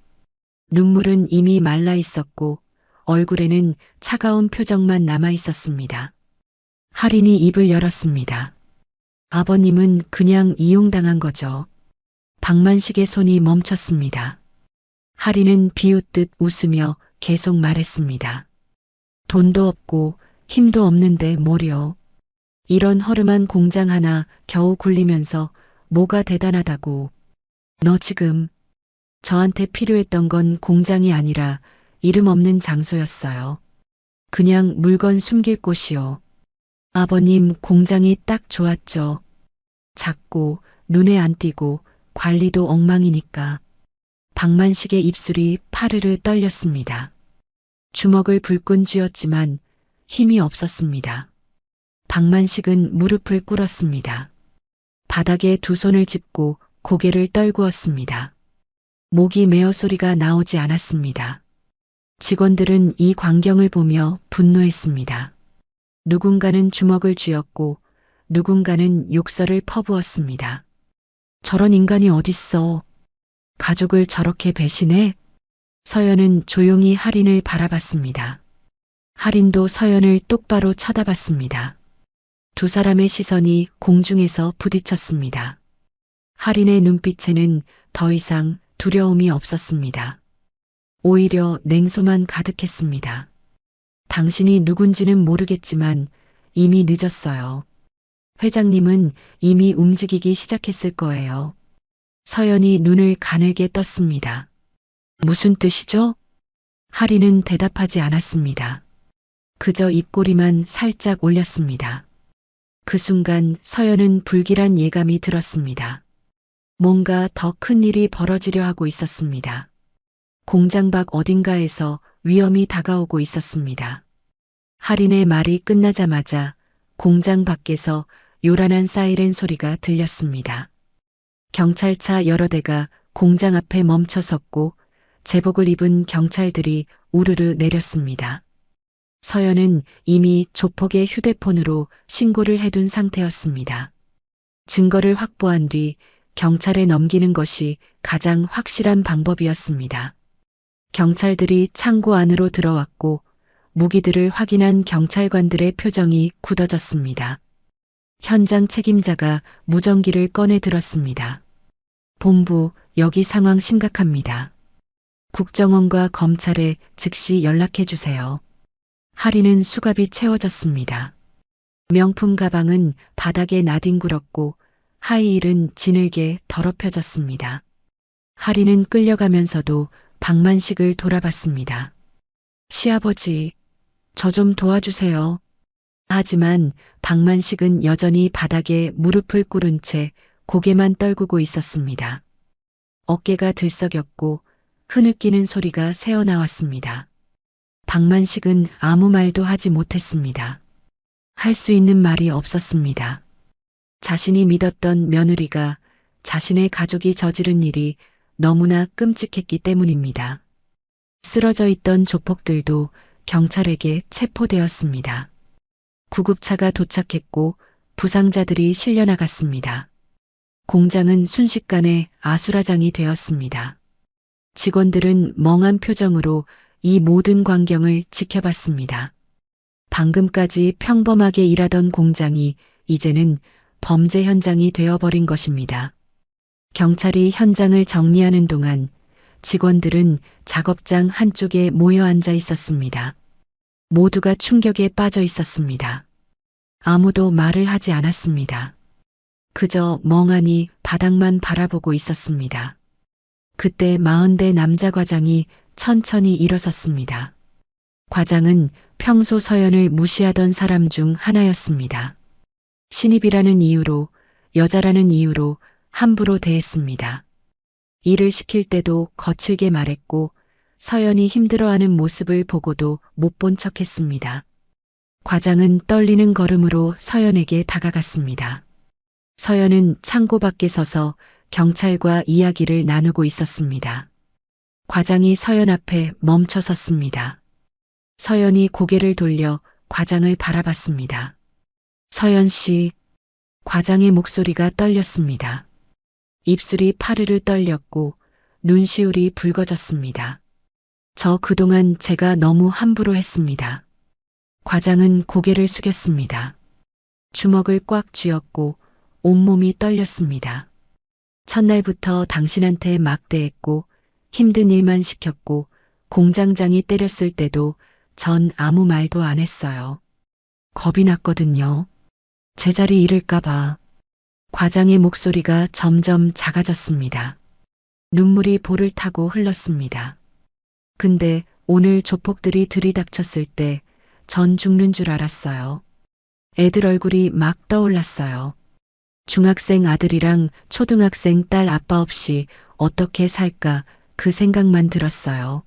눈물은 이미 말라 있었고 얼굴에는 차가운 표정만 남아 있었습니다. 할인이 입을 열었습니다. 아버님은 그냥 이용당한 거죠. 박만식의 손이 멈췄습니다. 할인은 비웃듯 웃으며 계속 말했습니다. 돈도 없고 힘도 없는데 뭐려. 이런 허름한 공장 하나 겨우 굴리면서 뭐가 대단하다고. 너 지금 저한테 필요했던 건 공장이 아니라 이름 없는 장소였어요. 그냥 물건 숨길 곳이요. 아버님 공장이 딱 좋았죠. 작고 눈에 안 띄고 관리도 엉망이니까. 박만식의 입술이 파르르 떨렸습니다. 주먹을 불끈 쥐었지만 힘이 없었습니다. 박만식은 무릎을 꿇었습니다. 바닥에 두 손을 짚고 고개를 떨구었습니다. 목이 메어 소리가 나오지 않았습니다. 직원들은 이 광경을 보며 분노했습니다. 누군가는 주먹을 쥐었고 누군가는 욕설을 퍼부었습니다. 저런 인간이 어딨어. 가족을 저렇게 배신해? 서연은 조용히 할인을 바라봤습니다. 할인도 서연을 똑바로 쳐다봤습니다. 두 사람의 시선이 공중에서 부딪혔습니다. 할인의 눈빛에는 더 이상 두려움이 없었습니다. 오히려 냉소만 가득했습니다. 당신이 누군지는 모르겠지만 이미 늦었어요. 회장님은 이미 움직이기 시작했을 거예요. 서연이 눈을 가늘게 떴습니다. 무슨 뜻이죠? 할인은 대답하지 않았습니다. 그저 입꼬리만 살짝 올렸습니다. 그 순간 서연은 불길한 예감이 들었습니다. 뭔가 더 큰 일이 벌어지려 하고 있었습니다. 공장 밖 어딘가에서 위험이 다가오고 있었습니다. 할인의 말이 끝나자마자 공장 밖에서 요란한 사이렌 소리가 들렸습니다. 경찰차 여러 대가 공장 앞에 멈춰섰고 제복을 입은 경찰들이 우르르 내렸습니다. 서연은 이미 조폭의 휴대폰으로 신고를 해둔 상태였습니다. 증거를 확보한 뒤 경찰에 넘기는 것이 가장 확실한 방법이었습니다. 경찰들이 창고 안으로 들어왔고 무기들을 확인한 경찰관들의 표정이 굳어졌습니다. 현장 책임자가 무전기를 꺼내 들었습니다. 본부, 여기 상황 심각합니다. 국정원과 검찰에 즉시 연락해 주세요. 할인은 수갑이 채워졌습니다. 명품 가방은 바닥에 나뒹굴었고 하이힐은 지늘게 더럽혀졌습니다. 할인은 끌려가면서도 박만식을 돌아봤습니다. 시아버지, 저 좀 도와주세요. 하지만 박만식은 여전히 바닥에 무릎을 꿇은 채 고개만 떨구고 있었습니다. 어깨가 들썩였고 흐느끼는 소리가 새어나왔습니다. 박만식은 아무 말도 하지 못했습니다. 할 수 있는 말이 없었습니다. 자신이 믿었던 며느리가 자신의 가족이 저지른 일이 너무나 끔찍했기 때문입니다. 쓰러져 있던 조폭들도 경찰에게 체포되었습니다. 구급차가 도착했고 부상자들이 실려나갔습니다. 공장은 순식간에 아수라장이 되었습니다. 직원들은 멍한 표정으로 이 모든 광경을 지켜봤습니다. 방금까지 평범하게 일하던 공장이 이제는 범죄 현장이 되어버린 것입니다. 경찰이 현장을 정리하는 동안 직원들은 작업장 한쪽에 모여 앉아 있었습니다. 모두가 충격에 빠져 있었습니다. 아무도 말을 하지 않았습니다. 그저 멍하니 바닥만 바라보고 있었습니다. 그때 40대 남자 과장이 천천히 일어섰습니다. 과장은 평소 서연을 무시하던 사람 중 하나였습니다. 신입이라는 이유로, 여자라는 이유로 함부로 대했습니다. 일을 시킬 때도 거칠게 말했고 서연이 힘들어하는 모습을 보고도 못 본 척했습니다. 과장은 떨리는 걸음으로 서연에게 다가갔습니다. 서연은 창고 밖에 서서 경찰과 이야기를 나누고 있었습니다. 과장이 서연 앞에 멈춰 섰습니다. 서연이 고개를 돌려 과장을 바라봤습니다. 서연 씨, 과장의 목소리가 떨렸습니다. 입술이 파르르 떨렸고 눈시울이 붉어졌습니다. 저 그동안 제가 너무 함부로 했습니다. 과장은 고개를 숙였습니다. 주먹을 꽉 쥐었고 온몸이 떨렸습니다. 첫날부터 당신한테 막대했고 힘든 일만 시켰고 공장장이 때렸을 때도 전 아무 말도 안 했어요. 겁이 났거든요. 제자리 잃을까봐. 과장의 목소리가 점점 작아졌습니다. 눈물이 볼을 타고 흘렀습니다. 근데 오늘 조폭들이 들이닥쳤을 때 전 죽는 줄 알았어요. 애들 얼굴이 막 떠올랐어요. 중학생 아들이랑 초등학생 딸 아빠 없이 어떻게 살까 그 생각만 들었어요.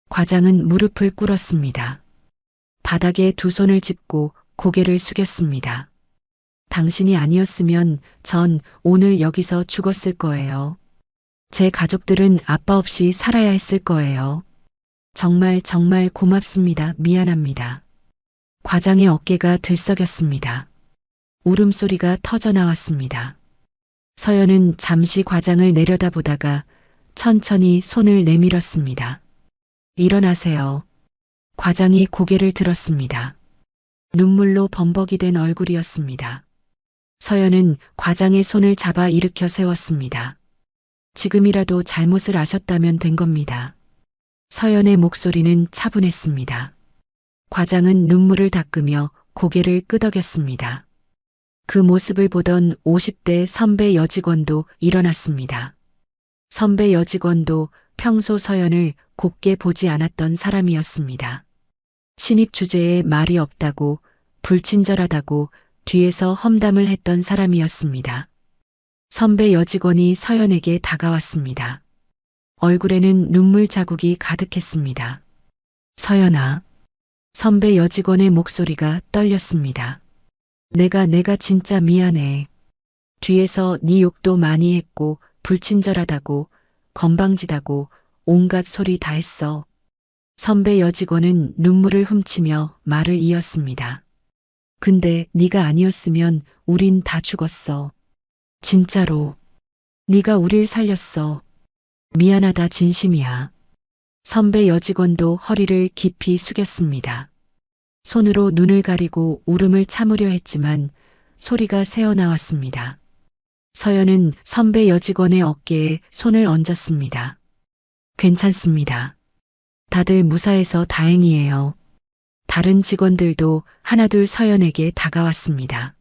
과장은 무릎을 꿇었습니다. 바닥에 두 손을 짚고 고개를 숙였습니다. 당신이 아니었으면 전 오늘 여기서 죽었을 거예요. 제 가족들은 아빠 없이 살아야 했을 거예요. 정말 고맙습니다. 미안합니다. 과장의 어깨가 들썩였습니다. 울음소리가 터져 나왔습니다. 서연은 잠시 과장을 내려다보다가 천천히 손을 내밀었습니다. 일어나세요. 과장이 고개를 들었습니다. 눈물로 범벅이 된 얼굴이었습니다. 서연은 과장의 손을 잡아 일으켜 세웠습니다. 지금이라도 잘못을 아셨다면 된 겁니다. 서연의 목소리는 차분했습니다. 과장은 눈물을 닦으며 고개를 끄덕였습니다. 그 모습을 보던 50대 선배 여직원도 일어났습니다. 선배 여직원도 평소 서연을 곱게 보지 않았던 사람이었습니다. 신입 주제에 말이 없다고 불친절하다고 뒤에서 험담을 했던 사람이었습니다. 선배 여직원이 서연에게 다가왔습니다. 얼굴에는 눈물 자국이 가득했습니다. 서연아. 선배 여직원의 목소리가 떨렸습니다. 내가 진짜 미안해. 뒤에서 네 욕도 많이 했고 불친절하다고 건방지다고 온갖 소리 다 했어. 선배 여직원은 눈물을 훔치며 말을 이었습니다. 근데 네가 아니었으면 우린 다 죽었어. 진짜로. 네가 우릴 살렸어. 미안하다 진심이야. 선배 여직원도 허리를 깊이 숙였습니다. 손으로 눈을 가리고 울음을 참으려 했지만 소리가 새어나왔습니다. 서연은 선배 여직원의 어깨에 손을 얹었습니다. 괜찮습니다. 다들 무사해서 다행이에요. 다른 직원들도 하나둘 서연에게 다가왔습니다.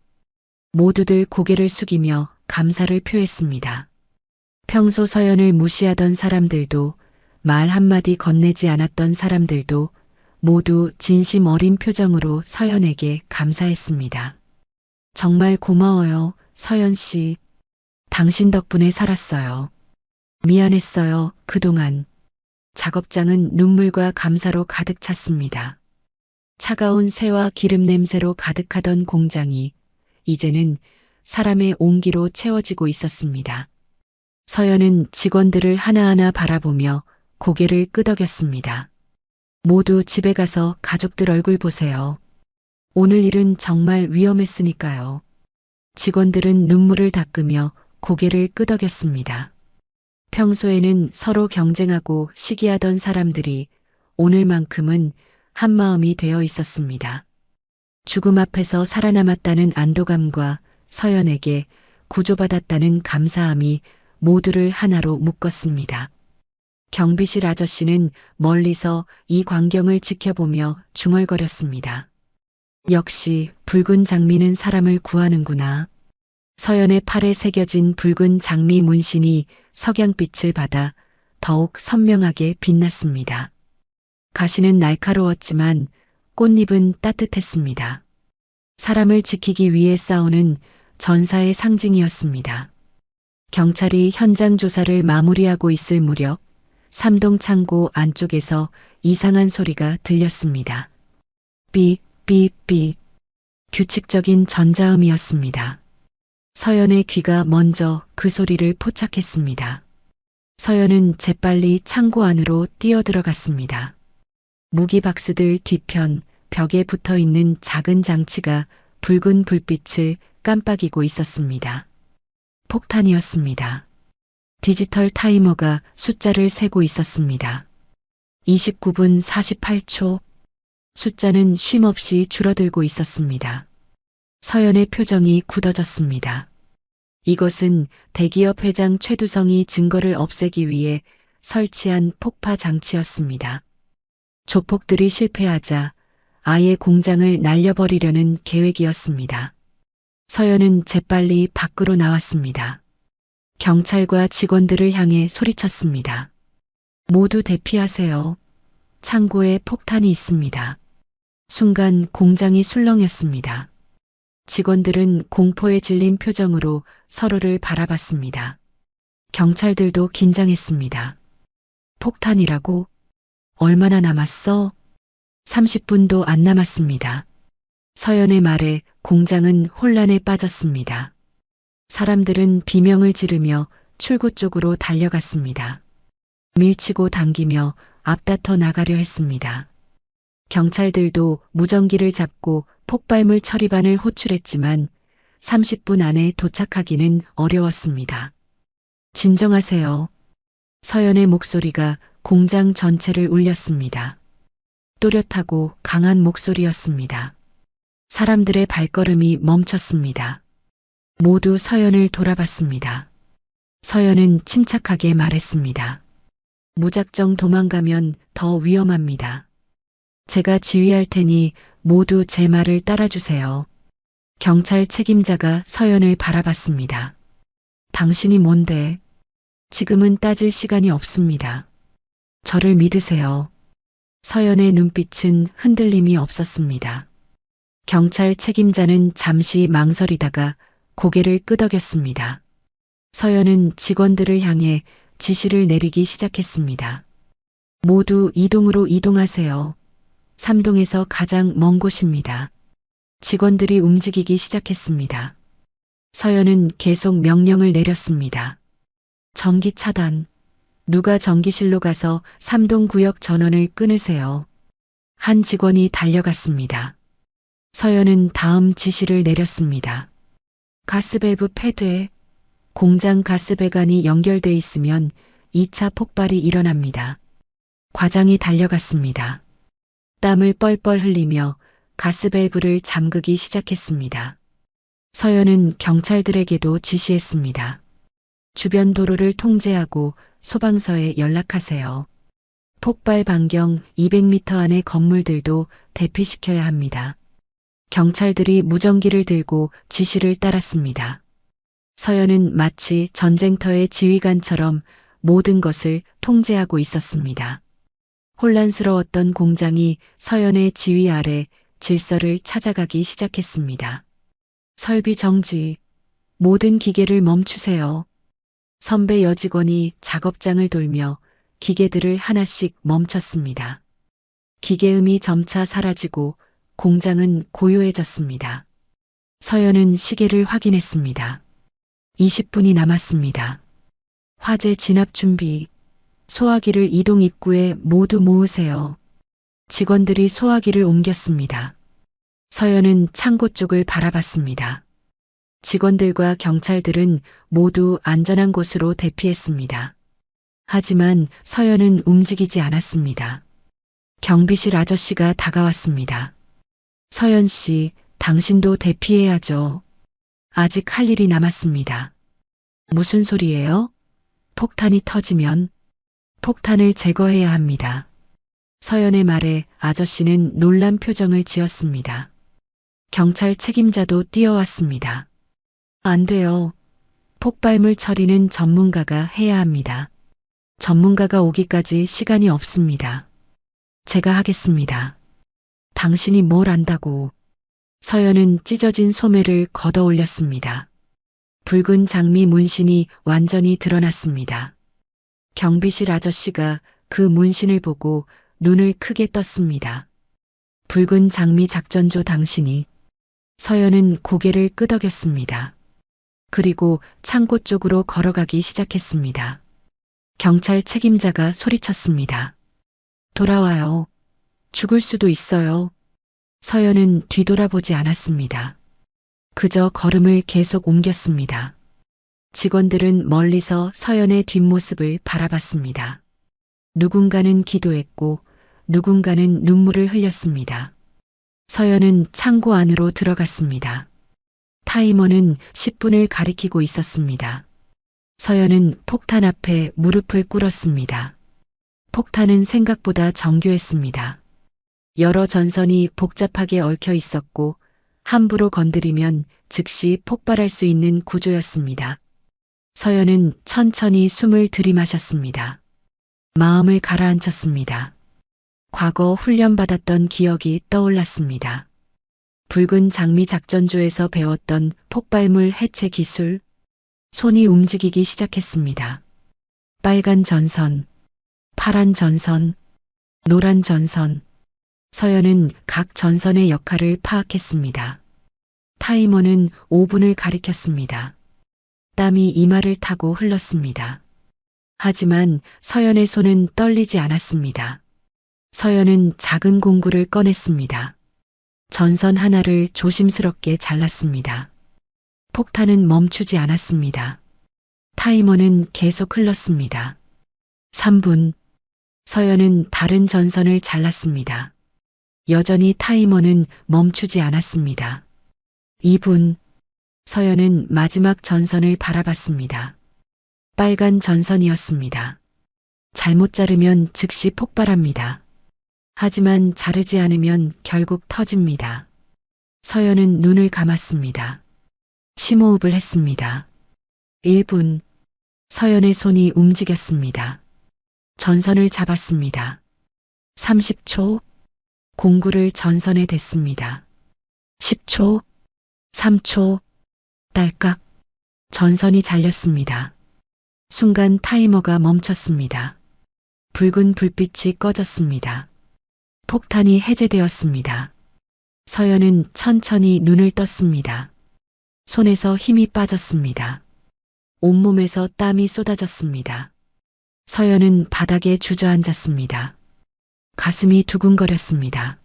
모두들 고개를 숙이며 감사를 표했습니다. 평소 서연을 무시하던 사람들도 말 한마디 건네지 않았던 사람들도 모두 진심 어린 표정으로 서연에게 감사했습니다. 정말 고마워요, 서연 씨. 당신 덕분에 살았어요. 미안했어요, 그동안. 작업장은 눈물과 감사로 가득 찼습니다. 차가운 새와 기름 냄새로 가득하던 공장이 이제는 사람의 온기로 채워지고 있었습니다. 서연은 직원들을 하나하나 바라보며 고개를 끄덕였습니다. 모두 집에 가서 가족들 얼굴 보세요. 오늘 일은 정말 위험했으니까요. 직원들은 눈물을 닦으며 고개를 끄덕였습니다. 평소에는 서로 경쟁하고 시기하던 사람들이 오늘만큼은 한마음이 되어 있었습니다. 죽음 앞에서 살아남았다는 안도감과 서연에게 구조받았다는 감사함이 모두를 하나로 묶었습니다. 경비실 아저씨는 멀리서 이 광경을 지켜보며 중얼거렸습니다. 역시 붉은 장미는 사람을 구하는구나. 서연의 팔에 새겨진 붉은 장미 문신이 석양빛을 받아 더욱 선명하게 빛났습니다. 가시는 날카로웠지만 꽃잎은 따뜻했습니다. 사람을 지키기 위해 싸우는 전사의 상징이었습니다. 경찰이 현장 조사를 마무리하고 있을 무렵 3동 창고 안쪽에서 이상한 소리가 들렸습니다. 삐, 삐, 삐. 규칙적인 전자음이었습니다. 서연의 귀가 먼저 그 소리를 포착했습니다. 서연은 재빨리 창고 안으로 뛰어들어갔습니다. 무기 박스들 뒤편 벽에 붙어 있는 작은 장치가 붉은 불빛을 깜빡이고 있었습니다. 폭탄이었습니다. 디지털 타이머가 숫자를 세고 있었습니다. 29분 48초. 숫자는 쉼없이 줄어들고 있었습니다. 서연의 표정이 굳어졌습니다. 이것은 대기업 회장 최두성이 증거를 없애기 위해 설치한 폭파 장치였습니다. 조폭들이 실패하자 아예 공장을 날려버리려는 계획이었습니다. 서연은 재빨리 밖으로 나왔습니다. 경찰과 직원들을 향해 소리쳤습니다. 모두 대피하세요. 창고에 폭탄이 있습니다. 순간 공장이 술렁였습니다. 직원들은 공포에 질린 표정으로 서로를 바라봤습니다. 경찰들도 긴장했습니다. 폭탄이라고? 얼마나 남았어? 30분도 안 남았습니다. 서연의 말에 공장은 혼란에 빠졌습니다. 사람들은 비명을 지르며 출구 쪽으로 달려갔습니다. 밀치고 당기며 앞다퉈 나가려 했습니다. 경찰들도 무전기를 잡고 폭발물 처리반을 호출했지만 30분 안에 도착하기는 어려웠습니다. 진정하세요. 서연의 목소리가 공장 전체를 울렸습니다. 또렷하고 강한 목소리였습니다. 사람들의 발걸음이 멈췄습니다. 모두 서연을 돌아봤습니다. 서연은 침착하게 말했습니다. 무작정 도망가면 더 위험합니다. 제가 지휘할 테니 모두 제 말을 따라주세요. 경찰 책임자가 서연을 바라봤습니다. 당신이 뭔데? 지금은 따질 시간이 없습니다. 저를 믿으세요. 서연의 눈빛은 흔들림이 없었습니다. 경찰 책임자는 잠시 망설이다가 고개를 끄덕였습니다. 서연은 직원들을 향해 지시를 내리기 시작했습니다. 모두 이동으로 이동하세요. 3동에서 가장 먼 곳입니다. 직원들이 움직이기 시작했습니다. 서연은 계속 명령을 내렸습니다. 전기 차단. 누가 전기실로 가서 3동 구역 전원을 끊으세요. 한 직원이 달려갔습니다. 서연은 다음 지시를 내렸습니다. 가스밸브 폐쇄. 공장 가스배관이 연결돼 있으면 2차 폭발이 일어납니다. 과장이 달려갔습니다. 땀을 뻘뻘 흘리며 가스밸브를 잠그기 시작했습니다. 서연은 경찰들에게도 지시했습니다. 주변 도로를 통제하고 소방서에 연락하세요. 폭발 반경 200m 안의 건물들도 대피시켜야 합니다. 경찰들이 무전기를 들고 지시를 따랐습니다. 서연은 마치 전쟁터의 지휘관처럼 모든 것을 통제하고 있었습니다. 혼란스러웠던 공장이 서연의 지휘 아래 질서를 찾아가기 시작했습니다. 설비 정지. 모든 기계를 멈추세요. 선배 여직원이 작업장을 돌며 기계들을 하나씩 멈췄습니다. 기계음이 점차 사라지고 공장은 고요해졌습니다. 서연은 시계를 확인했습니다. 20분이 남았습니다. 화재 진압 준비. 소화기를 이동 입구에 모두 모으세요. 직원들이 소화기를 옮겼습니다. 서연은 창고 쪽을 바라봤습니다. 직원들과 경찰들은 모두 안전한 곳으로 대피했습니다. 하지만 서연은 움직이지 않았습니다. 경비실 아저씨가 다가왔습니다. 서연 씨, 당신도 대피해야죠. 아직 할 일이 남았습니다. 무슨 소리예요? 폭탄이 터지면 폭탄을 제거해야 합니다. 서연의 말에 아저씨는 놀란 표정을 지었습니다. 경찰 책임자도 뛰어왔습니다. 안 돼요. 폭발물 처리는 전문가가 해야 합니다. 전문가가 오기까지 시간이 없습니다. 제가 하겠습니다. 당신이 뭘 안다고. 서연은 찢어진 소매를 걷어 올렸습니다. 붉은 장미 문신이 완전히 드러났습니다. 경비실 아저씨가 그 문신을 보고 눈을 크게 떴습니다. 붉은 장미 작전조 당신이. 서연은 고개를 끄덕였습니다. 그리고 창고 쪽으로 걸어가기 시작했습니다. 경찰 책임자가 소리쳤습니다. 돌아와요. 죽을 수도 있어요. 서연은 뒤돌아보지 않았습니다. 그저 걸음을 계속 옮겼습니다. 직원들은 멀리서 서연의 뒷모습을 바라봤습니다. 누군가는 기도했고 누군가는 눈물을 흘렸습니다. 서연은 창고 안으로 들어갔습니다. 타이머는 10분을 가리키고 있었습니다. 서연은 폭탄 앞에 무릎을 꿇었습니다. 폭탄은 생각보다 정교했습니다. 여러 전선이 복잡하게 얽혀 있었고 함부로 건드리면 즉시 폭발할 수 있는 구조였습니다. 서연은 천천히 숨을 들이마셨습니다. 마음을 가라앉혔습니다. 과거 훈련받았던 기억이 떠올랐습니다. 붉은 장미 작전조에서 배웠던 폭발물 해체 기술, 손이 움직이기 시작했습니다. 빨간 전선, 파란 전선, 노란 전선. 서연은 각 전선의 역할을 파악했습니다. 타이머는 5분을 가리켰습니다. 땀이 이마를 타고 흘렀습니다. 하지만 서연의 손은 떨리지 않았습니다. 서연은 작은 공구를 꺼냈습니다. 전선 하나를 조심스럽게 잘랐습니다. 폭탄은 멈추지 않았습니다. 타이머는 계속 흘렀습니다. 3분. 서연은 다른 전선을 잘랐습니다. 여전히 타이머는 멈추지 않았습니다. 2분. 서연은 마지막 전선을 바라봤습니다. 빨간 전선이었습니다. 잘못 자르면 즉시 폭발합니다. 하지만 자르지 않으면 결국 터집니다. 서연은 눈을 감았습니다. 심호흡을 했습니다. 1분. 서연의 손이 움직였습니다. 전선을 잡았습니다. 30초. 공구를 전선에 댔습니다. 10초. 3초. 딸깍. 전선이 잘렸습니다. 순간 타이머가 멈췄습니다. 붉은 불빛이 꺼졌습니다. 폭탄이 해제되었습니다. 서연은 천천히 눈을 떴습니다. 손에서 힘이 빠졌습니다. 온몸에서 땀이 쏟아졌습니다. 서연은 바닥에 주저앉았습니다. 가슴이 두근거렸습니다.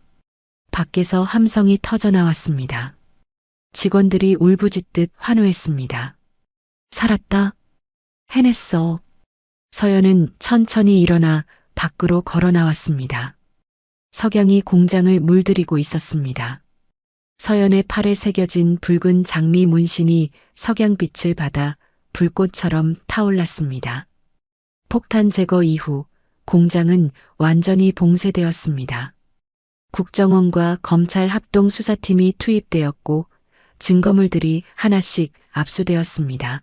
밖에서 함성이 터져 나왔습니다. 직원들이 울부짖듯 환호했습니다. 살았다. 해냈어. 서연은 천천히 일어나 밖으로 걸어 나왔습니다. 석양이 공장을 물들이고 있었습니다. 서연의 팔에 새겨진 붉은 장미 문신이 석양빛을 받아 불꽃처럼 타올랐습니다. 폭탄 제거 이후 공장은 완전히 봉쇄되었습니다. 국정원과 검찰 합동 수사팀이 투입되었고 증거물들이 하나씩 압수되었습니다.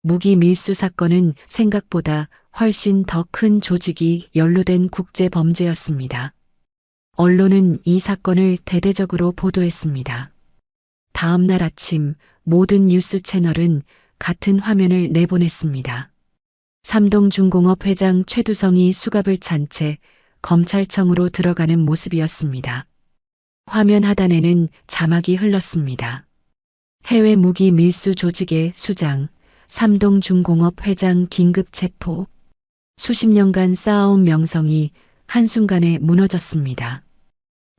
무기 밀수 사건은 생각보다 훨씬 더 큰 조직이 연루된 국제 범죄였습니다. 언론은 이 사건을 대대적으로 보도했습니다. 다음 날 아침 모든 뉴스 채널은 같은 화면을 내보냈습니다. 삼동중공업 회장 최두성이 수갑을 찬 채 검찰청으로 들어가는 모습이었습니다. 화면 하단에는 자막이 흘렀습니다. 해외 무기 밀수 조직의 수장, 삼동중공업 회장 긴급 체포. 수십 년간 쌓아온 명성이 한순간에 무너졌습니다.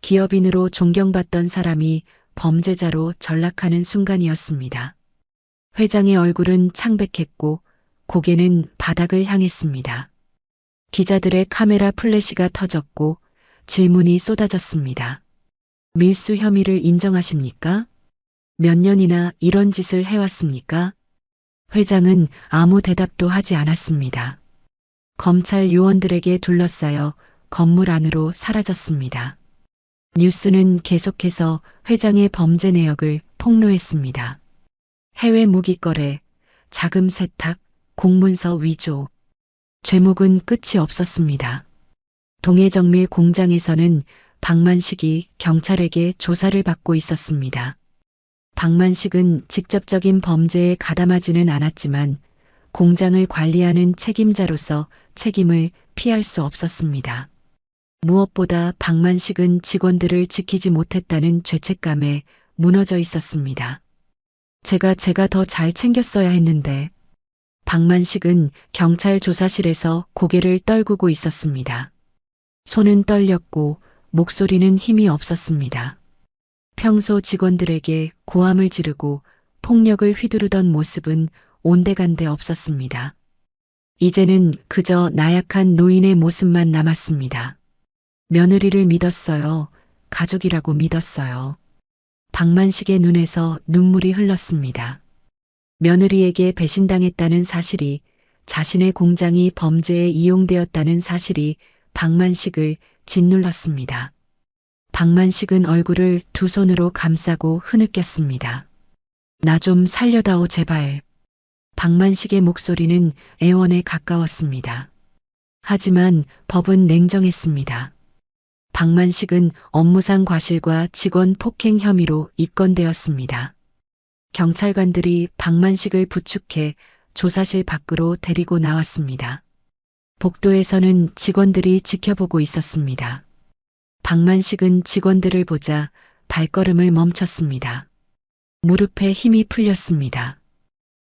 기업인으로 존경받던 사람이 범죄자로 전락하는 순간이었습니다. 회장의 얼굴은 창백했고 고개는 바닥을 향했습니다. 기자들의 카메라 플래시가 터졌고 질문이 쏟아졌습니다. 밀수 혐의를 인정하십니까? 몇 년이나 이런 짓을 해왔습니까? 회장은 아무 대답도 하지 않았습니다. 검찰 요원들에게 둘러싸여 건물 안으로 사라졌습니다. 뉴스는 계속해서 회장의 범죄 내역을 폭로했습니다. 해외 무기 거래, 자금 세탁, 공문서 위조. 죄목은 끝이 없었습니다. 동해정밀 공장에서는 박만식이 경찰에게 조사를 받고 있었습니다. 박만식은 직접적인 범죄에 가담하지는 않았지만 공장을 관리하는 책임자로서 책임을 피할 수 없었습니다. 무엇보다 박만식은 직원들을 지키지 못했다는 죄책감에 무너져 있었습니다. 제가 더 잘 챙겼어야 했는데. 박만식은 경찰 조사실에서 고개를 떨구고 있었습니다. 손은 떨렸고 목소리는 힘이 없었습니다. 평소 직원들에게 고함을 지르고 폭력을 휘두르던 모습은 온데간데 없었습니다. 이제는 그저 나약한 노인의 모습만 남았습니다. 며느리를 믿었어요. 가족이라고 믿었어요. 박만식의 눈에서 눈물이 흘렀습니다. 며느리에게 배신당했다는 사실이, 자신의 공장이 범죄에 이용되었다는 사실이 박만식을 짓눌렀습니다. 박만식은 얼굴을 두 손으로 감싸고 흐느꼈습니다. 나 좀 살려다오 제발. 박만식의 목소리는 애원에 가까웠습니다. 하지만 법은 냉정했습니다. 박만식은 업무상 과실과 직원 폭행 혐의로 입건되었습니다. 경찰관들이 박만식을 부축해 조사실 밖으로 데리고 나왔습니다. 복도에서는 직원들이 지켜보고 있었습니다. 박만식은 직원들을 보자 발걸음을 멈췄습니다. 무릎에 힘이 풀렸습니다.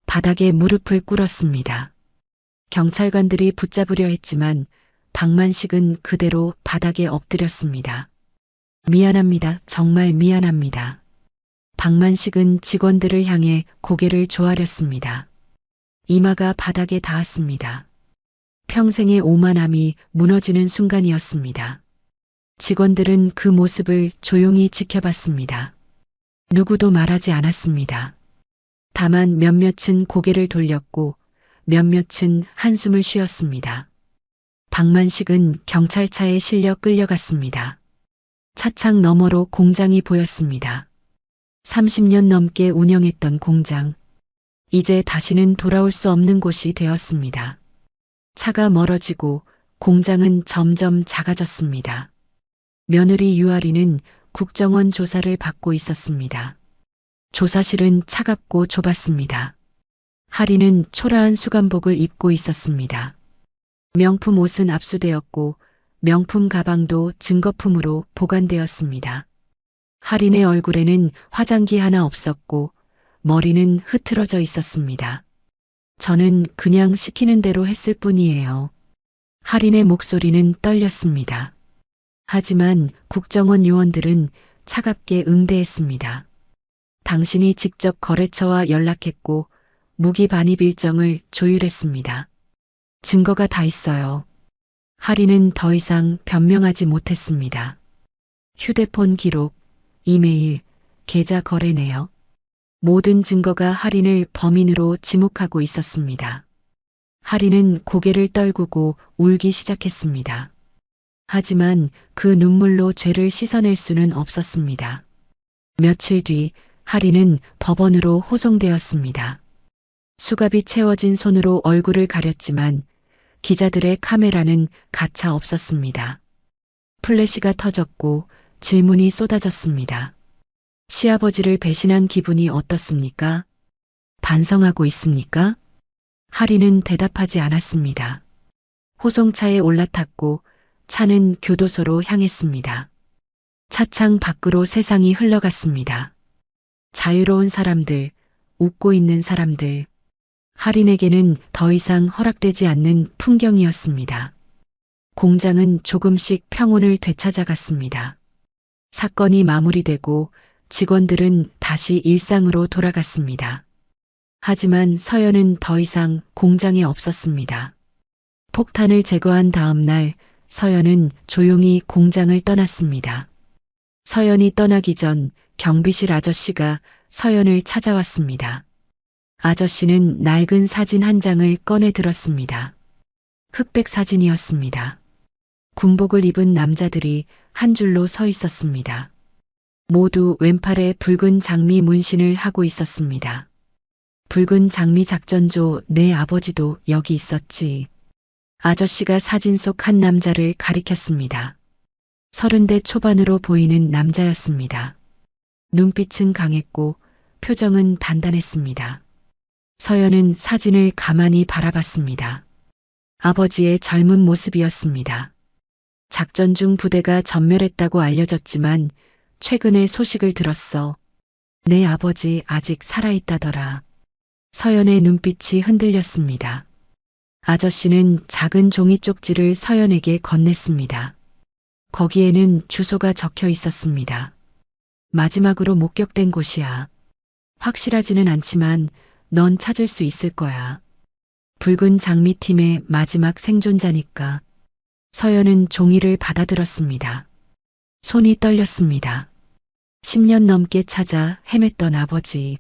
바닥에 무릎을 꿇었습니다. 경찰관들이 붙잡으려 했지만 박만식은 그대로 바닥에 엎드렸습니다. 미안합니다. 정말 미안합니다. 박만식은 직원들을 향해 고개를 조아렸습니다. 이마가 바닥에 닿았습니다. 평생의 오만함이 무너지는 순간이었습니다. 직원들은 그 모습을 조용히 지켜봤습니다. 누구도 말하지 않았습니다. 다만 몇몇은 고개를 돌렸고 몇몇은 한숨을 쉬었습니다. 박만식은 경찰차에 실려 끌려갔습니다. 차창 너머로 공장이 보였습니다. 30년 넘게 운영했던 공장. 이제 다시는 돌아올 수 없는 곳이 되었습니다. 차가 멀어지고 공장은 점점 작아졌습니다. 며느리 유아리는 국정원 조사를 받고 있었습니다. 조사실은 차갑고 좁았습니다. 하리는 초라한 수감복을 입고 있었습니다. 명품 옷은 압수되었고 명품 가방도 증거품으로 보관되었습니다. 하린의 얼굴에는 화장기 하나 없었고 머리는 흐트러져 있었습니다. 저는 그냥 시키는 대로 했을 뿐이에요. 하린의 목소리는 떨렸습니다. 하지만 국정원 요원들은 차갑게 응대했습니다. 당신이 직접 거래처와 연락했고 무기 반입 일정을 조율했습니다. 증거가 다 있어요. 하린은 더 이상 변명하지 못했습니다. 휴대폰 기록, 이메일, 계좌 거래 내역. 모든 증거가 하린을 범인으로 지목하고 있었습니다. 하린은 고개를 떨구고 울기 시작했습니다. 하지만 그 눈물로 죄를 씻어낼 수는 없었습니다. 며칠 뒤 하린은 법원으로 호송되었습니다. 수갑이 채워진 손으로 얼굴을 가렸지만 기자들의 카메라는 가차 없었습니다. 플래시가 터졌고 질문이 쏟아졌습니다. 시아버지를 배신한 기분이 어떻습니까? 반성하고 있습니까? 하린은 대답하지 않았습니다. 호송차에 올라탔고 차는 교도소로 향했습니다. 차창 밖으로 세상이 흘러갔습니다. 자유로운 사람들, 웃고 있는 사람들. 하린에게는 더 이상 허락되지 않는 풍경이었습니다. 공장은 조금씩 평온을 되찾아갔습니다. 사건이 마무리되고 직원들은 다시 일상으로 돌아갔습니다. 하지만 서연은 더 이상 공장에 없었습니다. 폭탄을 제거한 다음 날 서연은 조용히 공장을 떠났습니다. 서연이 떠나기 전 경비실 아저씨가 서연을 찾아왔습니다. 아저씨는 낡은 사진 한 장을 꺼내 들었습니다. 흑백 사진이었습니다. 군복을 입은 남자들이 한 줄로 서 있었습니다. 모두 왼팔에 붉은 장미 문신을 하고 있었습니다. 붉은 장미 작전조 내 아버지도 여기 있었지. 아저씨가 사진 속 한 남자를 가리켰습니다. 30대 초반으로 보이는 남자였습니다. 눈빛은 강했고 표정은 단단했습니다. 서연은 사진을 가만히 바라봤습니다. 아버지의 젊은 모습이었습니다. 작전 중 부대가 전멸했다고 알려졌지만 최근에 소식을 들었어. 내 아버지 아직 살아있다더라. 서연의 눈빛이 흔들렸습니다. 아저씨는 작은 종이 쪽지를 서연에게 건넸습니다. 거기에는 주소가 적혀 있었습니다. 마지막으로 목격된 곳이야. 확실하지는 않지만 넌 찾을 수 있을 거야. 붉은 장미팀의 마지막 생존자니까. 서연은 종이를 받아들었습니다. 손이 떨렸습니다. 10년 넘게 찾아 헤맸던 아버지.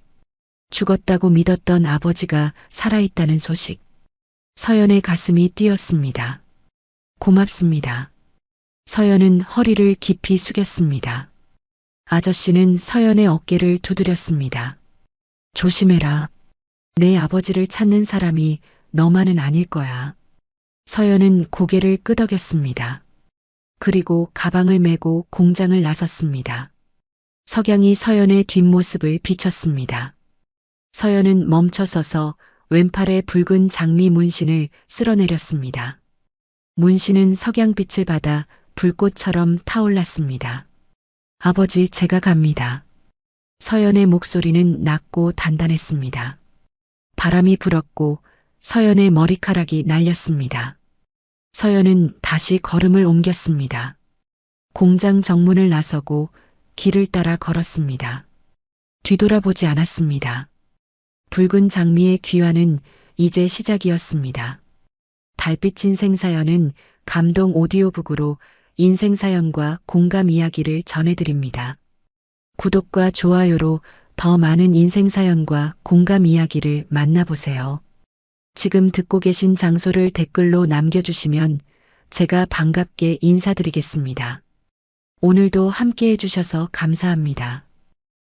죽었다고 믿었던 아버지가 살아있다는 소식. 서연의 가슴이 뛰었습니다. 고맙습니다. 서연은 허리를 깊이 숙였습니다. 아저씨는 서연의 어깨를 두드렸습니다. 조심해라. 내 아버지를 찾는 사람이 너만은 아닐 거야. 서연은 고개를 끄덕였습니다. 그리고 가방을 메고 공장을 나섰습니다. 석양이 서연의 뒷모습을 비쳤습니다. 서연은 멈춰서서 왼팔에 붉은 장미 문신을 쓸어내렸습니다. 문신은 석양빛을 받아 불꽃처럼 타올랐습니다. 아버지, 제가 갑니다. 서연의 목소리는 낮고 단단했습니다. 바람이 불었고 서연의 머리카락이 날렸습니다. 서연은 다시 걸음을 옮겼습니다. 공장 정문을 나서고 길을 따라 걸었습니다. 뒤돌아보지 않았습니다. 붉은 장미의 귀환은 이제 시작이었습니다. 달빛 인생사연은 감동 오디오북으로 인생사연과 공감 이야기를 전해드립니다. 구독과 좋아요로 더 많은 인생사연과 공감 이야기를 만나보세요. 지금 듣고 계신 장소를 댓글로 남겨주시면 제가 반갑게 인사드리겠습니다. 오늘도 함께 해주셔서 감사합니다.